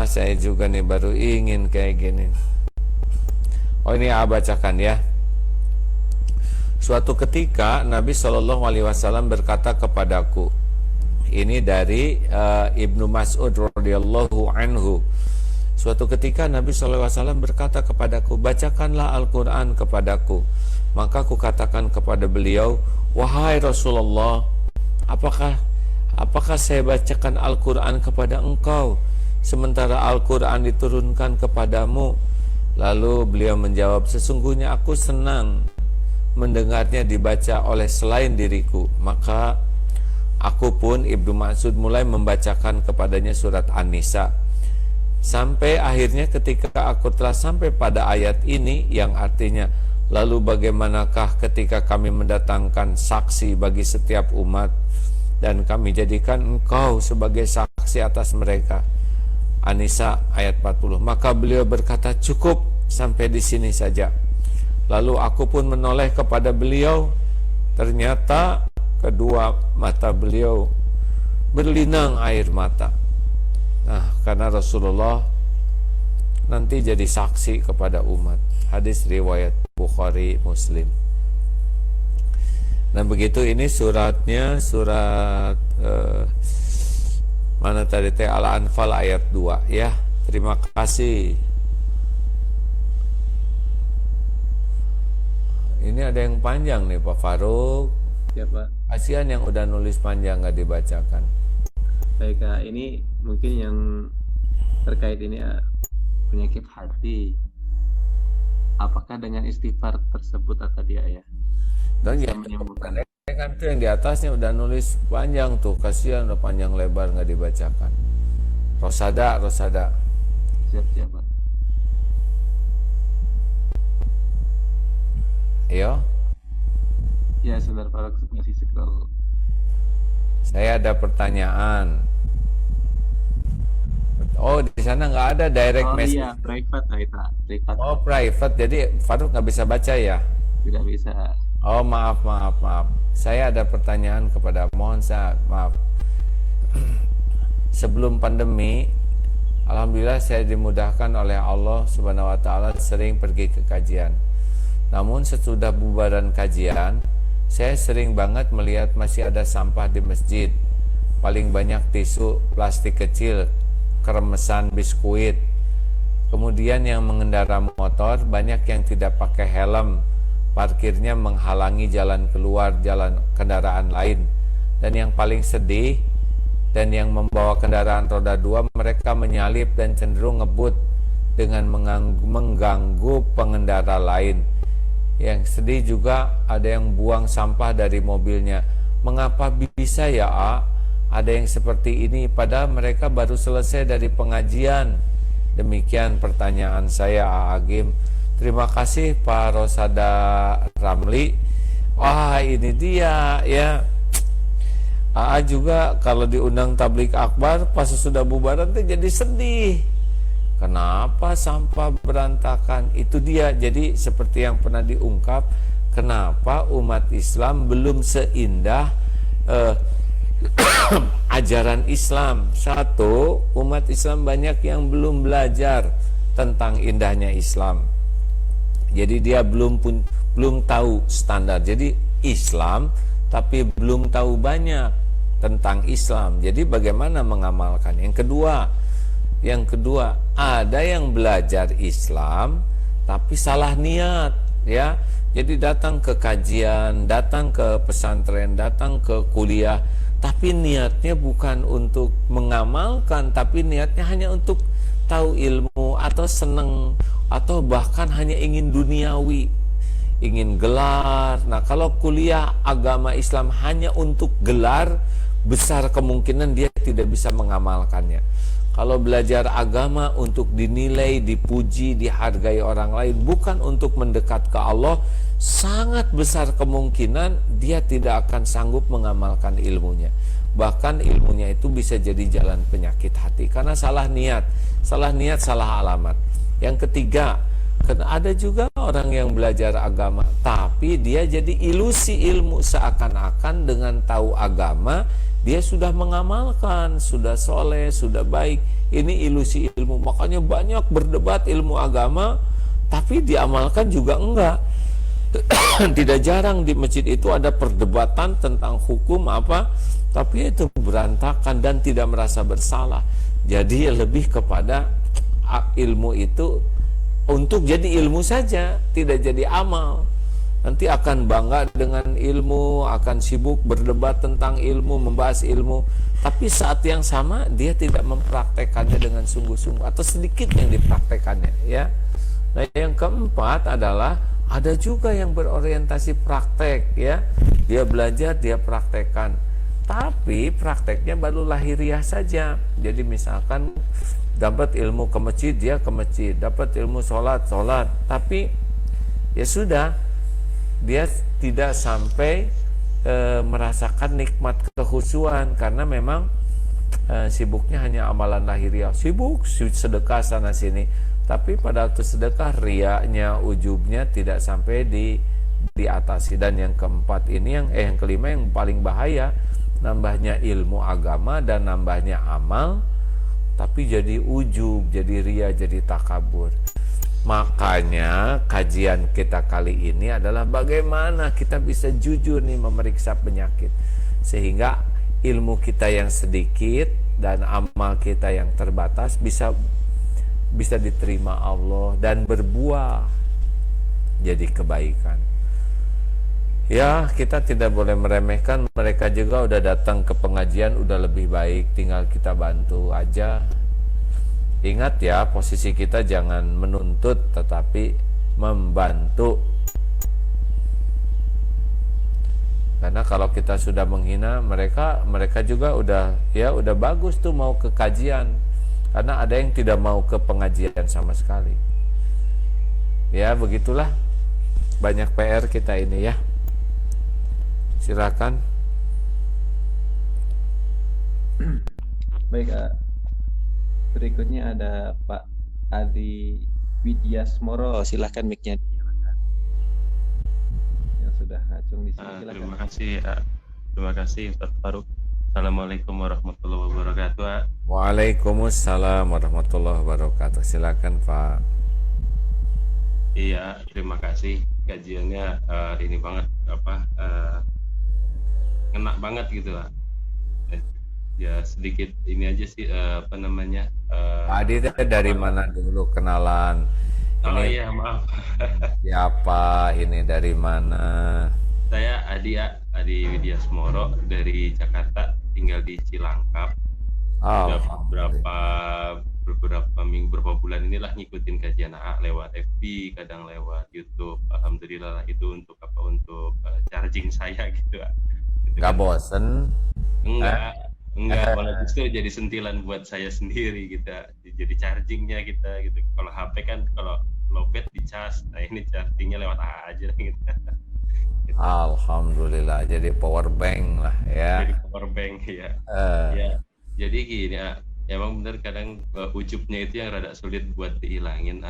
[SPEAKER 2] Saya juga nih baru ingin kayak gini. Oh, ini bacakan ya. Suatu ketika Nabi SAW berkata kepadaku, ini dari Ibnu Mas'ud radhiyallahu anhu. Suatu ketika Nabi SAW berkata kepadaku, bacakanlah Al-Quran kepadaku. Maka aku katakan kepada beliau, wahai Rasulullah, apakah saya bacakan Al-Quran kepada engkau sementara Al-Quran diturunkan kepadamu? Lalu beliau menjawab, sesungguhnya aku senang mendengarnya dibaca oleh selain diriku. Maka aku pun, Ibnu Mas'ud, mulai membacakan kepadanya surat An-Nisa, sampai akhirnya ketika aku telah sampai pada ayat ini yang artinya, lalu bagaimanakah ketika kami mendatangkan saksi bagi setiap umat dan kami jadikan engkau sebagai saksi atas mereka. An-Nisa ayat 40. Maka beliau berkata, cukup sampai di sini saja. Lalu aku pun menoleh kepada beliau, ternyata kedua mata beliau berlinang air mata. Nah, karena Rasulullah nanti jadi saksi kepada umat. Hadis riwayat Bukhari, Muslim. Nah, begitu ini suratnya, surat mana tadi teh, Al-Anfal ayat 2 ya. Terima kasih. Ini ada yang panjang nih Pak Faruk.
[SPEAKER 3] Ya Pak.
[SPEAKER 2] Kasihan yang udah nulis panjang nggak dibacakan.
[SPEAKER 3] Baik Kak, ini mungkin yang terkait ini penyakit hati. Apakah dengan istighfar tersebut atau dia ya?
[SPEAKER 2] Dan
[SPEAKER 3] bisa
[SPEAKER 2] ya,
[SPEAKER 3] menyembuhkan?
[SPEAKER 2] kan tuh yang di atasnya udah nulis panjang tuh, kasihan udah panjang lebar nggak dibacakan. Rosada.
[SPEAKER 3] Siap Pak.
[SPEAKER 2] Iya.
[SPEAKER 3] Ya, sebentar Pak, masih scroll.
[SPEAKER 2] Saya ada pertanyaan. Oh, di sana nggak ada direct message.
[SPEAKER 3] Iya, private private.
[SPEAKER 2] Oh, private. Jadi Faruk nggak bisa baca ya?
[SPEAKER 3] Tidak bisa.
[SPEAKER 2] Oh, maaf. Saya ada pertanyaan kepada, maaf. Sebelum pandemi, alhamdulillah saya dimudahkan oleh Allah Subhanahu wa taala sering pergi ke kajian. Namun sesudah bubaran kajian, saya sering banget melihat masih ada sampah di masjid. Paling banyak tisu plastik kecil, keremesan biskuit. Kemudian yang mengendara motor banyak yang tidak pakai helm, parkirnya menghalangi jalan keluar jalan kendaraan lain. Dan yang paling sedih, dan yang membawa kendaraan roda 2, mereka menyalip dan cenderung ngebut dengan mengganggu pengendara lain. Yang sedih juga ada yang buang sampah dari mobilnya. Mengapa bisa ya ada yang seperti ini padahal mereka baru selesai dari pengajian? Demikian pertanyaan saya Agim. Terima kasih Pak Rosada Ramli. Wah, ini dia ya. AA juga kalau diundang tablik akbar pas sudah bubaran tuh jadi sedih. Kenapa sampah berantakan? Itu dia. Jadi seperti yang pernah diungkap, kenapa umat Islam belum seindah ajaran Islam. Satu, umat Islam banyak yang belum belajar tentang indahnya Islam. Jadi dia belum tahu standar. Jadi Islam tapi belum tahu banyak tentang Islam. Jadi bagaimana mengamalkan? Yang kedua, ada yang belajar Islam tapi salah niat, ya. Jadi datang ke kajian, datang ke pesantren, datang ke kuliah, tapi niatnya bukan untuk mengamalkan, tapi niatnya hanya untuk tahu ilmu atau seneng, atau bahkan hanya ingin duniawi, ingin gelar. Nah, kalau kuliah agama Islam hanya untuk gelar, besar kemungkinan dia tidak bisa mengamalkannya. Kalau belajar agama untuk dinilai, dipuji, dihargai orang lain, bukan untuk mendekat ke Allah, sangat besar kemungkinan dia tidak akan sanggup mengamalkan ilmunya. Bahkan ilmunya itu bisa jadi jalan penyakit hati karena salah niat, salah alamat. Yang ketiga, ada juga orang yang belajar agama tapi dia jadi ilusi ilmu, seakan-akan dengan tahu agama dia sudah mengamalkan, sudah soleh, sudah baik. Ini ilusi ilmu. Makanya banyak berdebat ilmu agama tapi diamalkan juga enggak. Tidak jarang di masjid itu ada perdebatan tentang hukum apa, tapi itu berantakan dan tidak merasa bersalah. Jadi lebih kepada ilmu itu untuk jadi ilmu saja, tidak jadi amal. Nanti akan bangga dengan ilmu, akan sibuk berdebat tentang ilmu, membahas ilmu, tapi saat yang sama dia tidak mempraktekannya dengan sungguh-sungguh atau sedikit yang dipraktekannya, ya. Nah, yang keempat adalah ada juga yang berorientasi praktek, ya. Dia belajar, dia praktekkan. Tapi prakteknya baru lahiriah saja. Jadi misalkan dapat ilmu ke masjid, dia ke masjid, dapat ilmu sholat, tapi ya sudah, dia tidak sampai merasakan nikmat kekhusyuan karena memang sibuknya hanya amalan lahiriah, sibuk sedekah sana sini, tapi pada waktu sedekah riaknya, ujubnya tidak sampai diatasi. Dan yang keempat ini yang kelima yang paling bahaya, nambahnya ilmu agama dan nambahnya amal tapi jadi ujub, jadi ria, jadi takabur. Makanya kajian kita kali ini adalah bagaimana kita bisa jujur nih memeriksa penyakit, sehingga ilmu kita yang sedikit dan amal kita yang terbatas bisa diterima Allah dan berbuah jadi kebaikan. Ya, kita tidak boleh meremehkan, mereka juga udah datang ke pengajian udah lebih baik, tinggal kita bantu aja. Ingat ya, posisi kita jangan menuntut tetapi membantu. Karena kalau kita sudah menghina mereka juga udah bagus tuh mau ke kajian. Karena ada yang tidak mau ke pengajian sama sekali. Ya, begitulah. Banyak PR kita ini ya. Silakan.
[SPEAKER 3] Baik, berikutnya ada Pak Adi Widyasmoro. Silahkan mic-nya dinyalakan. Yang sudah ngacung di sini, silakan.
[SPEAKER 5] Terima kasih Ustaz Faruk. Assalamualaikum warahmatullahi wabarakatuh.
[SPEAKER 2] Waalaikumsalam warahmatullahi wabarakatuh. Silakan Pak.
[SPEAKER 5] Iya, terima kasih. Kajiannya hari ini banget ngena banget gitu lah. Ya sedikit ini aja sih Pak
[SPEAKER 2] Adi dari mana dulu kenalan? Ini
[SPEAKER 5] iya maaf.
[SPEAKER 2] Siapa ini, dari mana?
[SPEAKER 5] Saya Adi Widyasmoro dari Jakarta, tinggal di Cilangkap. Beberapa bulan inilah ngikutin kajian AA lewat FB, kadang lewat YouTube. Alhamdulillah itu untuk charging saya gitu.
[SPEAKER 2] Gak bosen?
[SPEAKER 5] Enggak. Enggak, malah justru jadi sentilan buat saya sendiri kita, jadi chargingnya kita gitu. Kalau HP kan kalau lowbat dicas, nah ini chargingnya lewat aja gitu. Gitu.
[SPEAKER 2] Alhamdulillah, jadi power bank lah ya.
[SPEAKER 5] Jadi power bank ya.
[SPEAKER 2] Eh,
[SPEAKER 5] Ya, jadi gini, emang bener kadang ujubnya itu yang rada sulit buat dihilangin.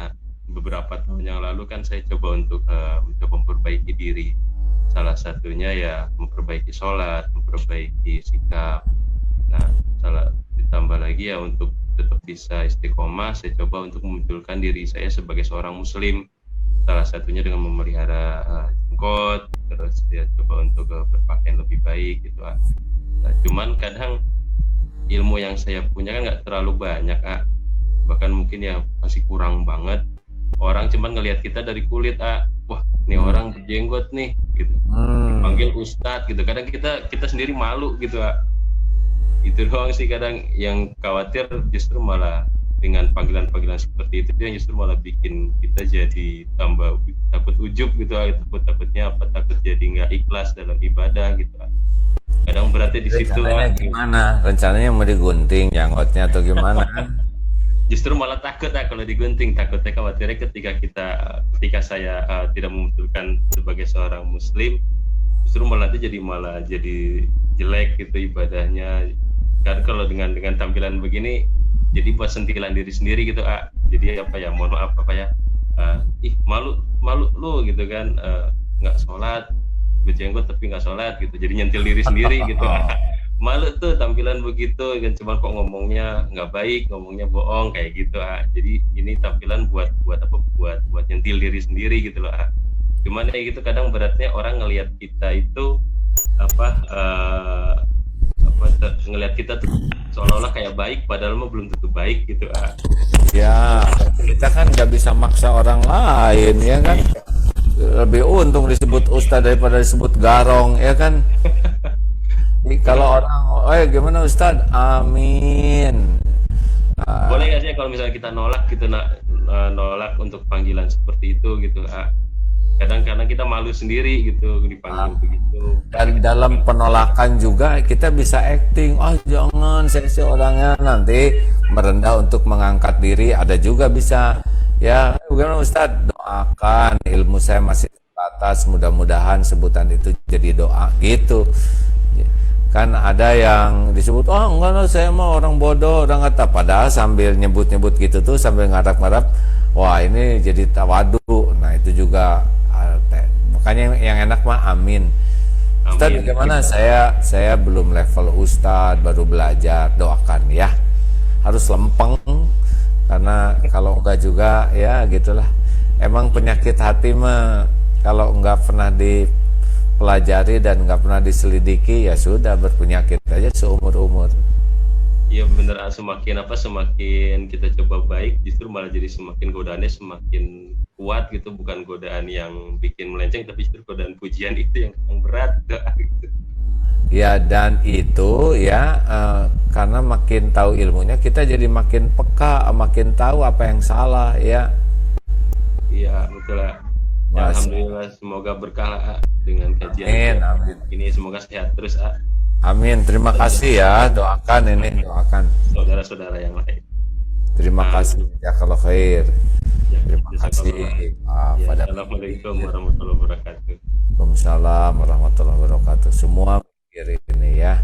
[SPEAKER 5] Beberapa tahun yang lalu kan saya coba untuk mencoba memperbaiki diri. Salah satunya ya memperbaiki sholat, memperbaiki sikap. Nah, ditambah lagi ya untuk tetap bisa istiqomah, saya coba untuk memunculkan diri saya sebagai seorang muslim. Salah satunya dengan memelihara jenggot, terus ya coba untuk berpakaian lebih baik gitu. Nah, cuman kadang ilmu yang saya punya kan nggak terlalu banyak, bahkan mungkin ya masih kurang banget. Orang cuman ngelihat kita dari kulit, wah ini orang berjenggot nih, gitu. Panggil ustadz gitu. Kadang kita sendiri malu gitu, Itu doang sih kadang yang khawatir, justru malah dengan panggilan-panggilan seperti itu yang justru malah bikin kita jadi tambah takut ujub gitu, takutnya takut jadi nggak ikhlas dalam ibadah gitu. Kadang berarti di situ
[SPEAKER 2] rencananya gimana? Rencananya mau digunting janggotnya atau gimana?
[SPEAKER 5] Justru malah takut kalau digunting, takutnya khawatirnya ketika saya tidak memunculkan sebagai seorang muslim, justru malah jadi jelek gitu ibadahnya. Kan kalau dengan tampilan begini jadi buat sentilan diri sendiri gitu, jadi mohon maaf malu lu gitu kan, nggak sholat, berjenggot tapi nggak sholat gitu, jadi nyentil diri sendiri gitu. Malu tuh tampilan begitu kan, cuman kok ngomongnya nggak baik, ngomongnya bohong kayak gitu. Jadi ini tampilan buat nyentil diri sendiri gitu loh. Cuman ya gitu, kadang beratnya orang ngelihat kita itu ngelihat kita tuh seolah-olah kayak baik, padahal mah belum tentu baik gitu.
[SPEAKER 2] Ya, kita kan nggak bisa maksa orang lain ya kan. Lebih untung disebut ustadz daripada disebut garong ya kan. Jadi kalau orang, gimana ustadz? Amin.
[SPEAKER 5] Boleh nggak sih kalau misalnya kita nolak gitu, nolak untuk panggilan seperti itu gitu. Kadang-kadang kita malu sendiri gitu dipanggil begitu.
[SPEAKER 2] Dan dalam penolakan juga kita bisa acting, jangan, saya sih orangnya, nanti merendah untuk mengangkat diri, ada juga bisa. Ya, bagaimana Ustadz? Doakan, ilmu saya masih terbatas, mudah-mudahan sebutan itu jadi doa gitu. Kan ada yang disebut, enggak lah, saya mah orang bodoh, orang kata, padahal sambil nyebut-nyebut gitu tuh, sambil ngarap-ngarap, wah ini jadi tawadu. Nah itu juga, makanya yang enak mah amin. Ustadz bagaimana? Saya belum level Ustadz, baru belajar, doakan ya. Harus lempeng, karena kalau enggak juga ya gitulah. Emang penyakit hati mah kalau enggak pernah dipelajari dan enggak pernah diselidiki, ya sudah berpenyakit aja seumur-umur.
[SPEAKER 5] Iya bener, semakin kita coba baik, justru malah jadi semakin godaannya semakin kuat gitu, bukan godaan yang bikin melenceng, tapi justru godaan pujian itu yang berat gitu.
[SPEAKER 2] Ya, dan itu ya karena makin tahu ilmunya kita jadi makin peka, makin tahu apa yang salah ya.
[SPEAKER 5] Iya betul lah. Ya, alhamdulillah, semoga berkah dengan kajian
[SPEAKER 2] amin.
[SPEAKER 5] Ini, semoga sehat terus.
[SPEAKER 2] Amin, terima kasih ya, doakan doakan
[SPEAKER 5] saudara-saudara yang lain.
[SPEAKER 2] Terima kasih ya, kalau khair. Terima kasih.
[SPEAKER 5] Assalamualaikum warahmatullahi wabarakatuh.
[SPEAKER 2] Waalaikumsalam warahmatullahi wabarakatuh. Semua mikir ini ya.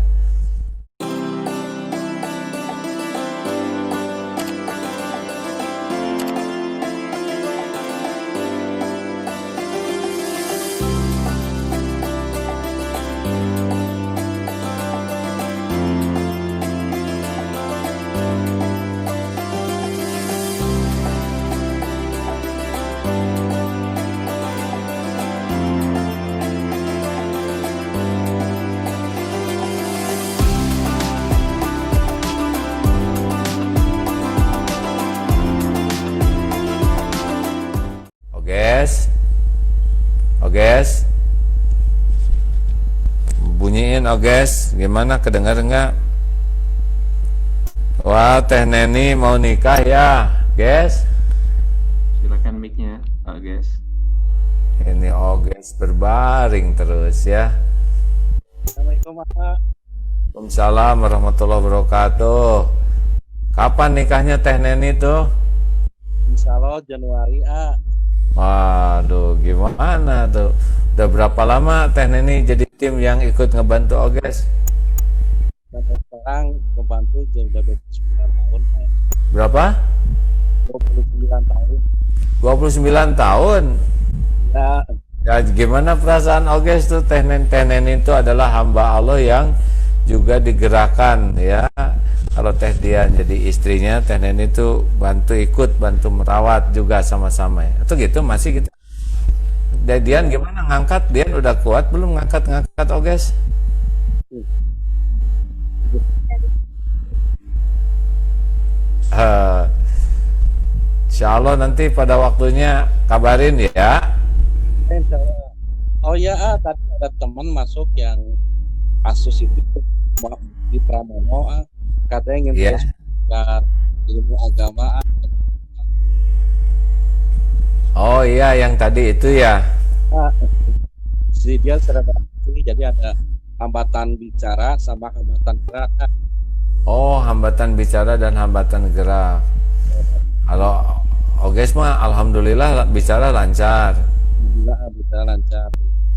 [SPEAKER 2] Oges, bunyiin Oges, gimana, kedengar nggak? Wah, Teh Neni mau nikah ya, Ges?
[SPEAKER 3] Silakan mic-nya, Oges.
[SPEAKER 2] Ini Oges berbaring terus ya.
[SPEAKER 6] Assalamualaikum Pak.
[SPEAKER 2] Waalaikumsalam warahmatullahi wabarakatuh. Kapan nikahnya Teh Neni tuh?
[SPEAKER 6] Insya Allah Januari
[SPEAKER 2] Waduh, gimana tuh? Udah berapa lama Teh Neni jadi tim yang ikut ngebantu Oges?
[SPEAKER 6] sampai sekarang membantu udah 29 tahun
[SPEAKER 2] Berapa?
[SPEAKER 6] 29 tahun
[SPEAKER 2] 29 tahun.
[SPEAKER 6] ya.
[SPEAKER 2] Ya, gimana perasaan Oges tuh? Teh Neni itu adalah hamba Allah yang juga digerakkan ya. Kalau Teh Dian jadi istrinya, Teh Neni itu ikut bantu merawat juga sama-sama ya. Atau gitu masih gitu. Dian gimana ngangkat? Dian udah kuat belum ngangkat Oges? Insya Allah nanti pada waktunya kabarin ya.
[SPEAKER 6] Insya Allah. Oh ya tadi ada teman masuk yang kasus itu di Pramono katanya ingin
[SPEAKER 2] Iya.
[SPEAKER 6] terus belajar ilmu agama
[SPEAKER 2] Oh iya, yang tadi itu ya.
[SPEAKER 6] jadi dia serba jadi ada hambatan bicara sama hambatan gerak
[SPEAKER 2] Oh, hambatan bicara dan hambatan gerak. Kalau Oges mah alhamdulillah bicara lancar.
[SPEAKER 6] Alhamdulillah bicara lancar.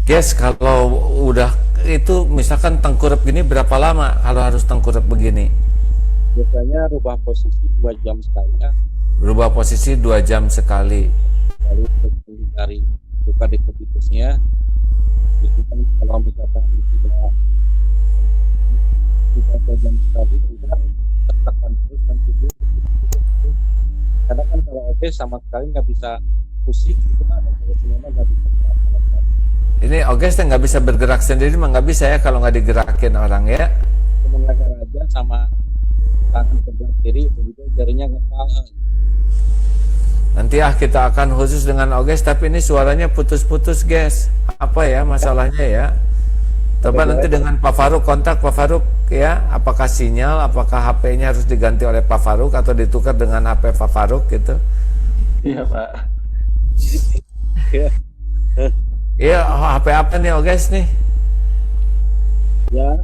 [SPEAKER 2] Guys, kalau udah itu misalkan tengkurap gini berapa lama kalau harus tengkurap begini?
[SPEAKER 6] Biasanya rubah posisi 2 jam sekali
[SPEAKER 2] Berubah posisi 2 jam sekali.
[SPEAKER 6] lalu dari buka di kubitusnya. Jadi kan kalau misalkan tidak 2 jam sekali kita tekan terus dan tidur. Karena kan kalau oke sama sekali nggak bisa pusing itu kan nggak bisa gerak.
[SPEAKER 2] Ini Oges teh nggak bisa bergerak sendiri, mah nggak bisa ya kalau nggak digerakin orang ya.
[SPEAKER 6] Cuma aja sama tangan sebelah kiri begitu jarinya ngepal.
[SPEAKER 2] Nanti kita akan khusus dengan Oges, tapi ini suaranya putus-putus guys. Apa ya masalahnya ya? Coba nanti dengan Pak Faruk, kontak Pak Faruk ya. Apakah sinyal, apakah HP-nya harus diganti oleh Pak Faruk atau ditukar dengan HP Pak Faruk gitu?
[SPEAKER 3] Iya Pak.
[SPEAKER 2] Iya, HP apa nih Oges nih?
[SPEAKER 6] Ya,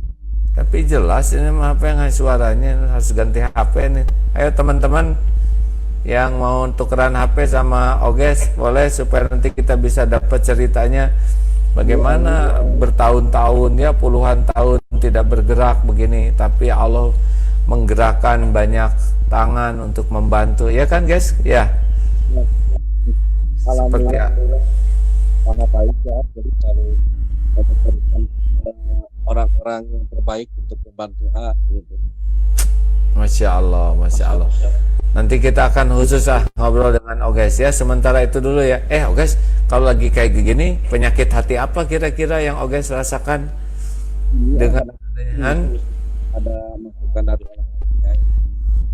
[SPEAKER 2] Tapi jelas ini mah HP yang suaranya harus ganti HP nih. Ayo teman-teman yang mau tukeran HP sama Oges boleh, supaya nanti kita bisa dapat ceritanya bagaimana bertahun-tahun ya, puluhan tahun tidak bergerak begini, tapi Allah menggerakkan banyak tangan untuk membantu, ya kan guys? Ya. Seperti ya.
[SPEAKER 6] sangat baik ya. Jadi kalau memberikan orang-orang yang terbaik untuk membantu gitu.
[SPEAKER 2] Masya Allah, Masya Allah. Nanti kita akan khusus ngobrol dengan Oges ya. Sementara itu dulu ya. Oges, kalau lagi kayak gini, penyakit hati apa kira-kira yang Oges rasakan dengan
[SPEAKER 6] ada masukan dari orang lain ya.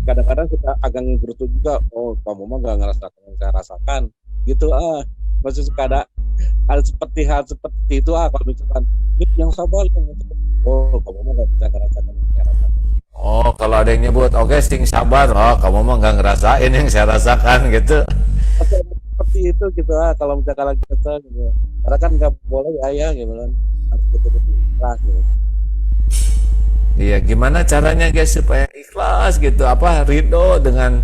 [SPEAKER 6] Kadang-kadang kita agak ngegerutu juga. Oh, kamu mah gak ngerasakan yang saya rasakan gitu maksud ada seperti hal seperti itu kalau misalkan yang sabar yang oh kamu mah gak bisa ngerasakan yang saya rasakan.
[SPEAKER 2] Oh, kalau ada yang nyebut Oges sing sabar, oh kamu mah nggak ngerasain yang saya rasakan gitu.
[SPEAKER 6] Seperti itu gitu kalau misalkan lagi kesel gitu. Karena kan nggak boleh ya gitu kan, harus betul-betul ikhlas gitu.
[SPEAKER 2] Iya, gimana caranya guys supaya ikhlas gitu, apa ridho dengan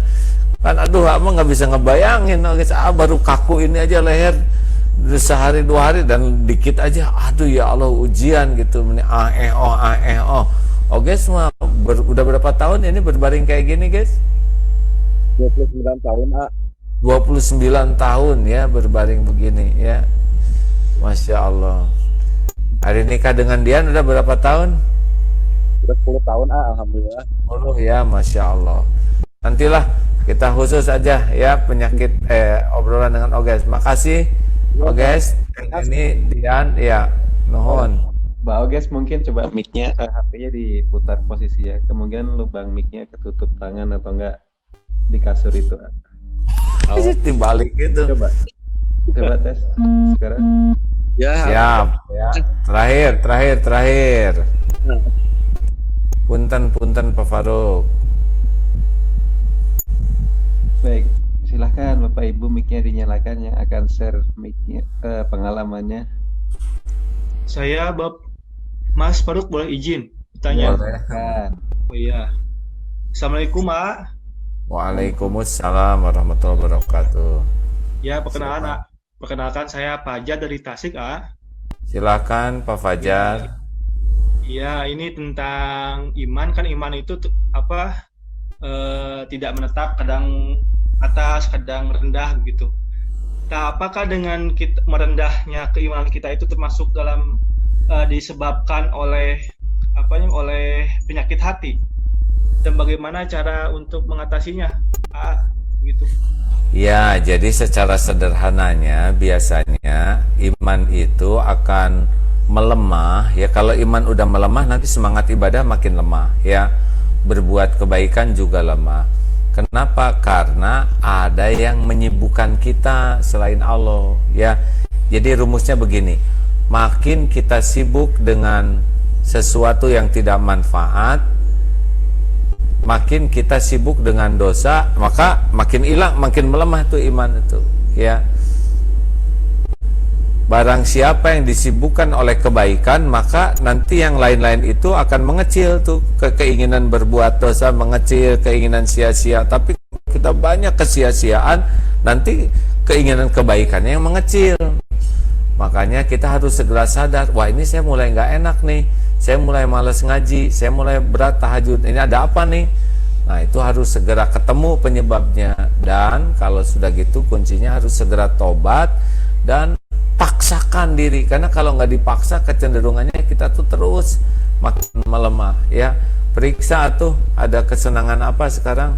[SPEAKER 2] kan aduh abang nggak bisa ngebayangin Oges, baru kaku ini aja leher sehari 2 hari dan dikit aja, aduh ya Allah ujian gitu, Oges mah udah berapa tahun ini berbaring kayak gini guys?
[SPEAKER 6] 29 tahun
[SPEAKER 2] 29 tahun ya berbaring begini ya. Masya Allah. Hari nikah dengan Dian udah berapa tahun?
[SPEAKER 6] udah 10 tahun alhamdulillah.
[SPEAKER 2] Ya, Masya Allah. Nantilah kita khusus aja ya penyakit obrolan dengan Oges. Makasih Oges. Ini Dian ya, nuhun.
[SPEAKER 3] Mbak Oges mungkin coba mic-nya, HP-nya diputar posisi ya. Kemungkinan lubang mic-nya ketutup tangan atau enggak di kasur itu.
[SPEAKER 2] Dibalik gitu.
[SPEAKER 3] Coba tes sekarang.
[SPEAKER 6] Ya.
[SPEAKER 2] Siap ya. Terakhir. Punten Pak Faruk.
[SPEAKER 3] Baik, silahkan Bapak Ibu mic-nya dinyalakan yang akan share mic-nya pengalamannya.
[SPEAKER 7] Saya Mas Faruk boleh izin. Tanya.
[SPEAKER 2] Boleh.
[SPEAKER 7] Oh iya. Assalamualaikum, A.
[SPEAKER 2] Waalaikumsalam warahmatullahi wabarakatuh.
[SPEAKER 7] Ya, perkenalkan saya Fajar dari Tasik, A.
[SPEAKER 2] Silakan Pak Fajar.
[SPEAKER 7] Iya, ini tentang iman. Kan iman itu tidak menetap, kadang atas, kadang rendah gitu. Nah, apakah dengan merendahnya keimanan kita itu termasuk dalam disebabkan oleh penyakit hati? Dan bagaimana cara untuk mengatasinya? Gitu.
[SPEAKER 2] Ya, jadi secara sederhananya biasanya iman itu akan melemah. Ya, kalau iman udah melemah nanti semangat ibadah makin lemah. Ya, berbuat kebaikan juga lemah. Kenapa? Karena ada yang menyibukkan kita selain Allah. Ya, jadi rumusnya begini: makin kita sibuk dengan sesuatu yang tidak manfaat, makin kita sibuk dengan dosa, maka makin hilang, makin melemah tuh iman itu. Ya, barang siapa yang disibukkan oleh kebaikan, maka nanti yang lain-lain itu akan mengecil tuh, keinginan berbuat dosa mengecil, keinginan sia-sia. Tapi kita banyak kesia-siaan, nanti keinginan kebaikannya yang mengecil. Makanya kita harus segera sadar, wah ini saya mulai nggak enak nih, saya mulai malas ngaji, saya mulai berat tahajud, ini ada apa nih? Nah, itu harus segera ketemu penyebabnya. Dan kalau sudah gitu kuncinya harus segera tobat dan paksakan diri. Karena kalau nggak dipaksa kecenderungannya kita tuh terus makin melemah. Ya, periksa tuh ada kesenangan apa sekarang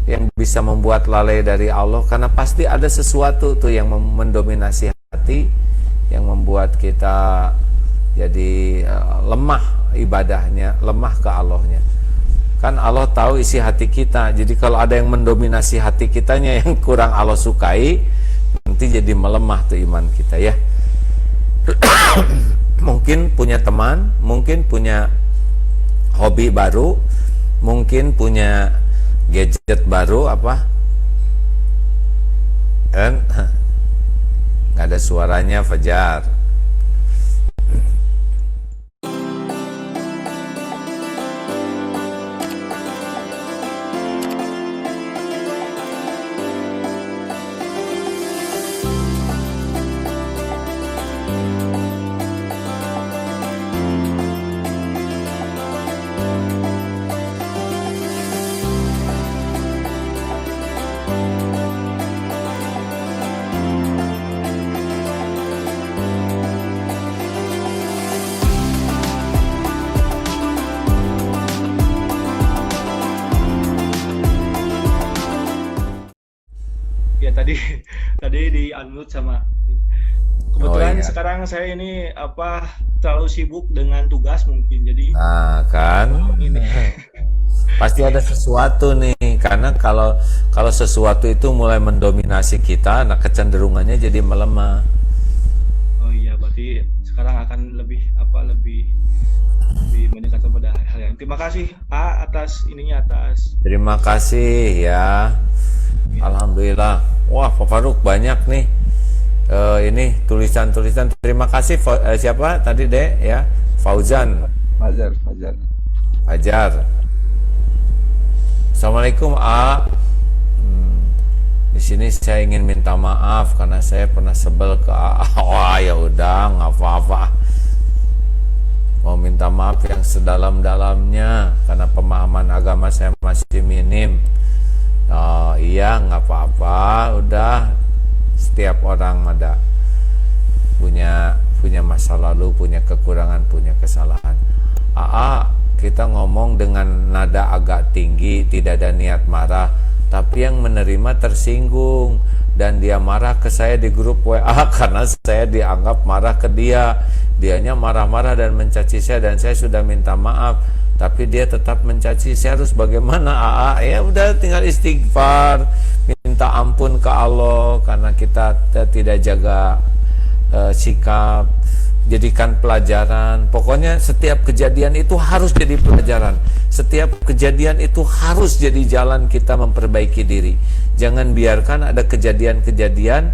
[SPEAKER 2] yang bisa membuat lalai dari Allah. Karena pasti ada sesuatu tuh yang mendominasi hati, yang membuat kita jadi lemah ibadahnya, lemah ke Allahnya. Kan Allah tahu isi hati kita. Jadi kalau ada yang mendominasi hati kitanya yang kurang Allah sukai, nanti jadi melemah tuh iman kita ya. Mungkin punya teman, mungkin punya hobi baru, mungkin punya gadget baru apa? Kan nggak ada suaranya Fajar.
[SPEAKER 7] Ya tadi di unmute sama. Kebetulan
[SPEAKER 2] iya.
[SPEAKER 7] sekarang saya ini terlalu sibuk dengan tugas mungkin, jadi
[SPEAKER 2] Nah kan
[SPEAKER 7] ini.
[SPEAKER 2] pasti ada sesuatu nih. Karena kalau sesuatu itu mulai mendominasi kita, nah kecenderungannya jadi melemah.
[SPEAKER 7] Oh iya, berarti sekarang akan lebih mendekatkan pada hal yang. Terima kasih atas
[SPEAKER 2] Terima kasih ya. Alhamdulillah. Wah, Pak Faruk banyak nih ini tulisan-tulisan. Terima kasih siapa tadi Dek ya? Fauzan. Fajar. Assalamualaikum Di sini saya ingin minta maaf karena saya pernah sebel ke Wah, ya udah nggak apa-apa. Mau minta maaf yang sedalam-dalamnya karena pemahaman agama saya masih minim. Oh iya, nggak apa-apa. Udah, setiap orang ada punya masa lalu, punya kekurangan, punya kesalahan. Kita ngomong dengan nada agak tinggi, tidak ada niat marah, tapi yang menerima tersinggung dan dia marah ke saya di grup WA karena saya dianggap marah ke dia. Dianya marah-marah dan mencaci saya, dan saya sudah minta maaf, tapi dia tetap mencaci. Saya harus bagaimana? Ya udah, tinggal istighfar, minta ampun ke Allah karena kita tidak jaga sikap. Jadikan pelajaran. Pokoknya setiap kejadian itu harus jadi pelajaran. Setiap kejadian itu harus jadi jalan kita memperbaiki diri. Jangan biarkan ada kejadian-kejadian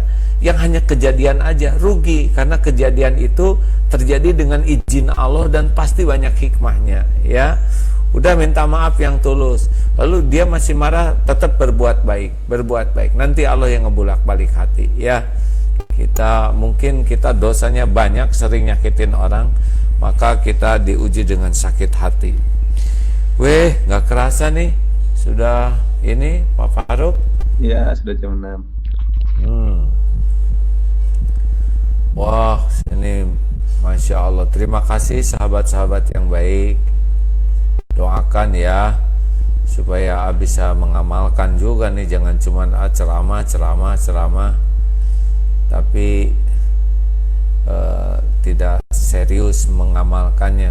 [SPEAKER 2] yang hanya kejadian aja, rugi, karena kejadian itu terjadi dengan izin Allah dan pasti banyak hikmahnya, ya. Udah minta maaf yang tulus, lalu dia masih marah, tetap berbuat baik, nanti Allah yang ngebulak-balik hati, ya. Mungkin kita dosanya banyak, sering nyakitin orang, maka kita diuji dengan sakit hati. Nggak kerasa nih, sudah ini Pak Faruk?
[SPEAKER 3] Ya, sudah jam 6.
[SPEAKER 2] Wah, ini Masya Allah. Terima kasih sahabat-sahabat yang baik. Doakan ya, supaya bisa mengamalkan juga nih. Jangan cuma ceramah, tapi tidak serius mengamalkannya.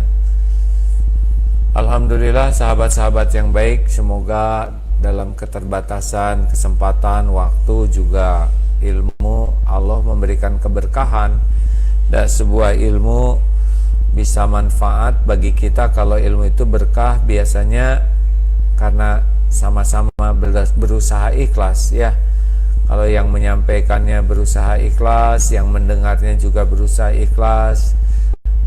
[SPEAKER 2] Alhamdulillah sahabat-sahabat yang baik, semoga dalam keterbatasan kesempatan waktu juga ilmu Allah memberikan keberkahan, dan sebuah ilmu bisa manfaat bagi kita. Kalau ilmu itu berkah biasanya karena sama-sama berusaha ikhlas, ya. Kalau yang menyampaikannya berusaha ikhlas, yang mendengarnya juga berusaha ikhlas,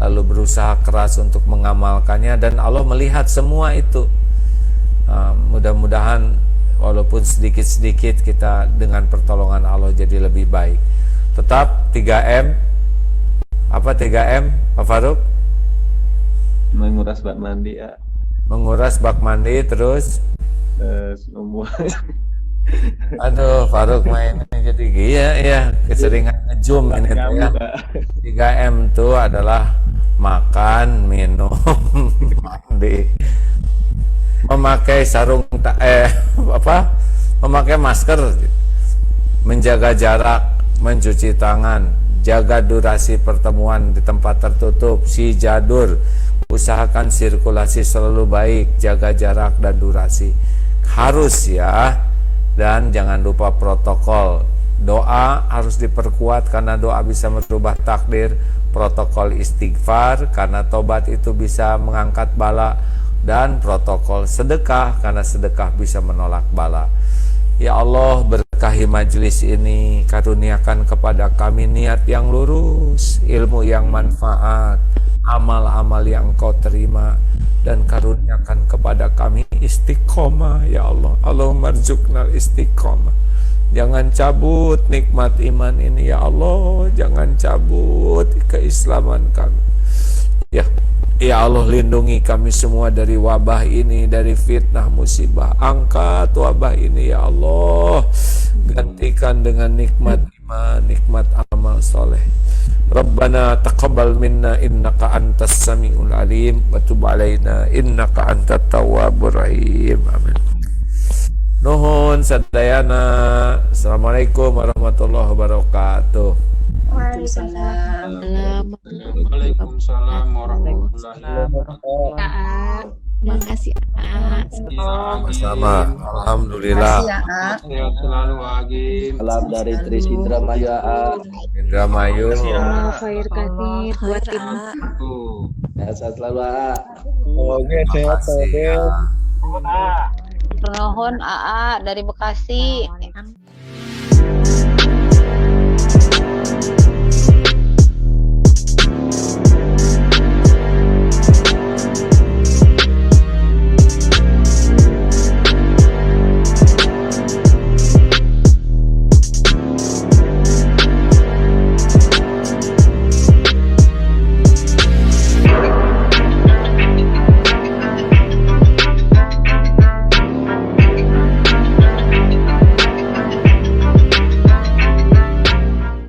[SPEAKER 2] lalu berusaha keras untuk mengamalkannya, dan Allah melihat semua itu. Mudah-mudahan walaupun sedikit-sedikit kita dengan pertolongan Allah jadi lebih baik. Tetap 3M. Apa 3M, Pak Faruk?
[SPEAKER 3] Menguras bak mandi, ya.
[SPEAKER 2] Menguras bak mandi, terus
[SPEAKER 3] Semua.
[SPEAKER 2] aduh, Faruk mainnya jadi gila ya, keseringan ngezoom ini tuh ya. 3M itu adalah makan, minum, mandi, memakai memakai masker, menjaga jarak, mencuci tangan, jaga durasi pertemuan di tempat tertutup, sijadur, usahakan sirkulasi selalu baik, jaga jarak dan durasi. Harus ya. Dan jangan lupa protokol. Doa harus diperkuat karena doa bisa merubah takdir. Protokol istighfar karena tobat itu bisa mengangkat bala. Dan protokol sedekah karena sedekah bisa menolak bala. Ya Allah, berkahi majelis ini, karuniakan kepada kami niat yang lurus, ilmu yang manfaat, amal-amal yang Engkau terima, dan karuniakan kepada kami istiqomah, ya Allah. Allahumma rzuqnal istiqomah. Jangan cabut nikmat iman ini, ya Allah. Jangan cabut keislaman kami. Ya Allah, lindungi kami semua dari wabah ini, dari fitnah musibah. Angkat wabah ini, ya Allah. Gantikan dengan nikmat iman, nikmat amal soleh. Rabbana taqabbal minna innaka antas samiul alim wa tub alaina innaka antat tawwabur rahim. Amin. Nuhun sadayana. Assalamualaikum warahmatullahi wabarakatuh.
[SPEAKER 8] Waalaikumsalam warahmatullahi wabarakatuh.
[SPEAKER 9] Makasih,
[SPEAKER 2] sama-sama. Alhamdulillah.
[SPEAKER 8] Sehat selalu, Agim.
[SPEAKER 6] Salam dari Tris Indramayu.
[SPEAKER 2] Indramayu.
[SPEAKER 9] Khair kathir buat tim.
[SPEAKER 6] Sehat selalu.
[SPEAKER 7] Oke, sehat
[SPEAKER 2] Makasih, ya.
[SPEAKER 9] Pernohon AA dari Bekasi.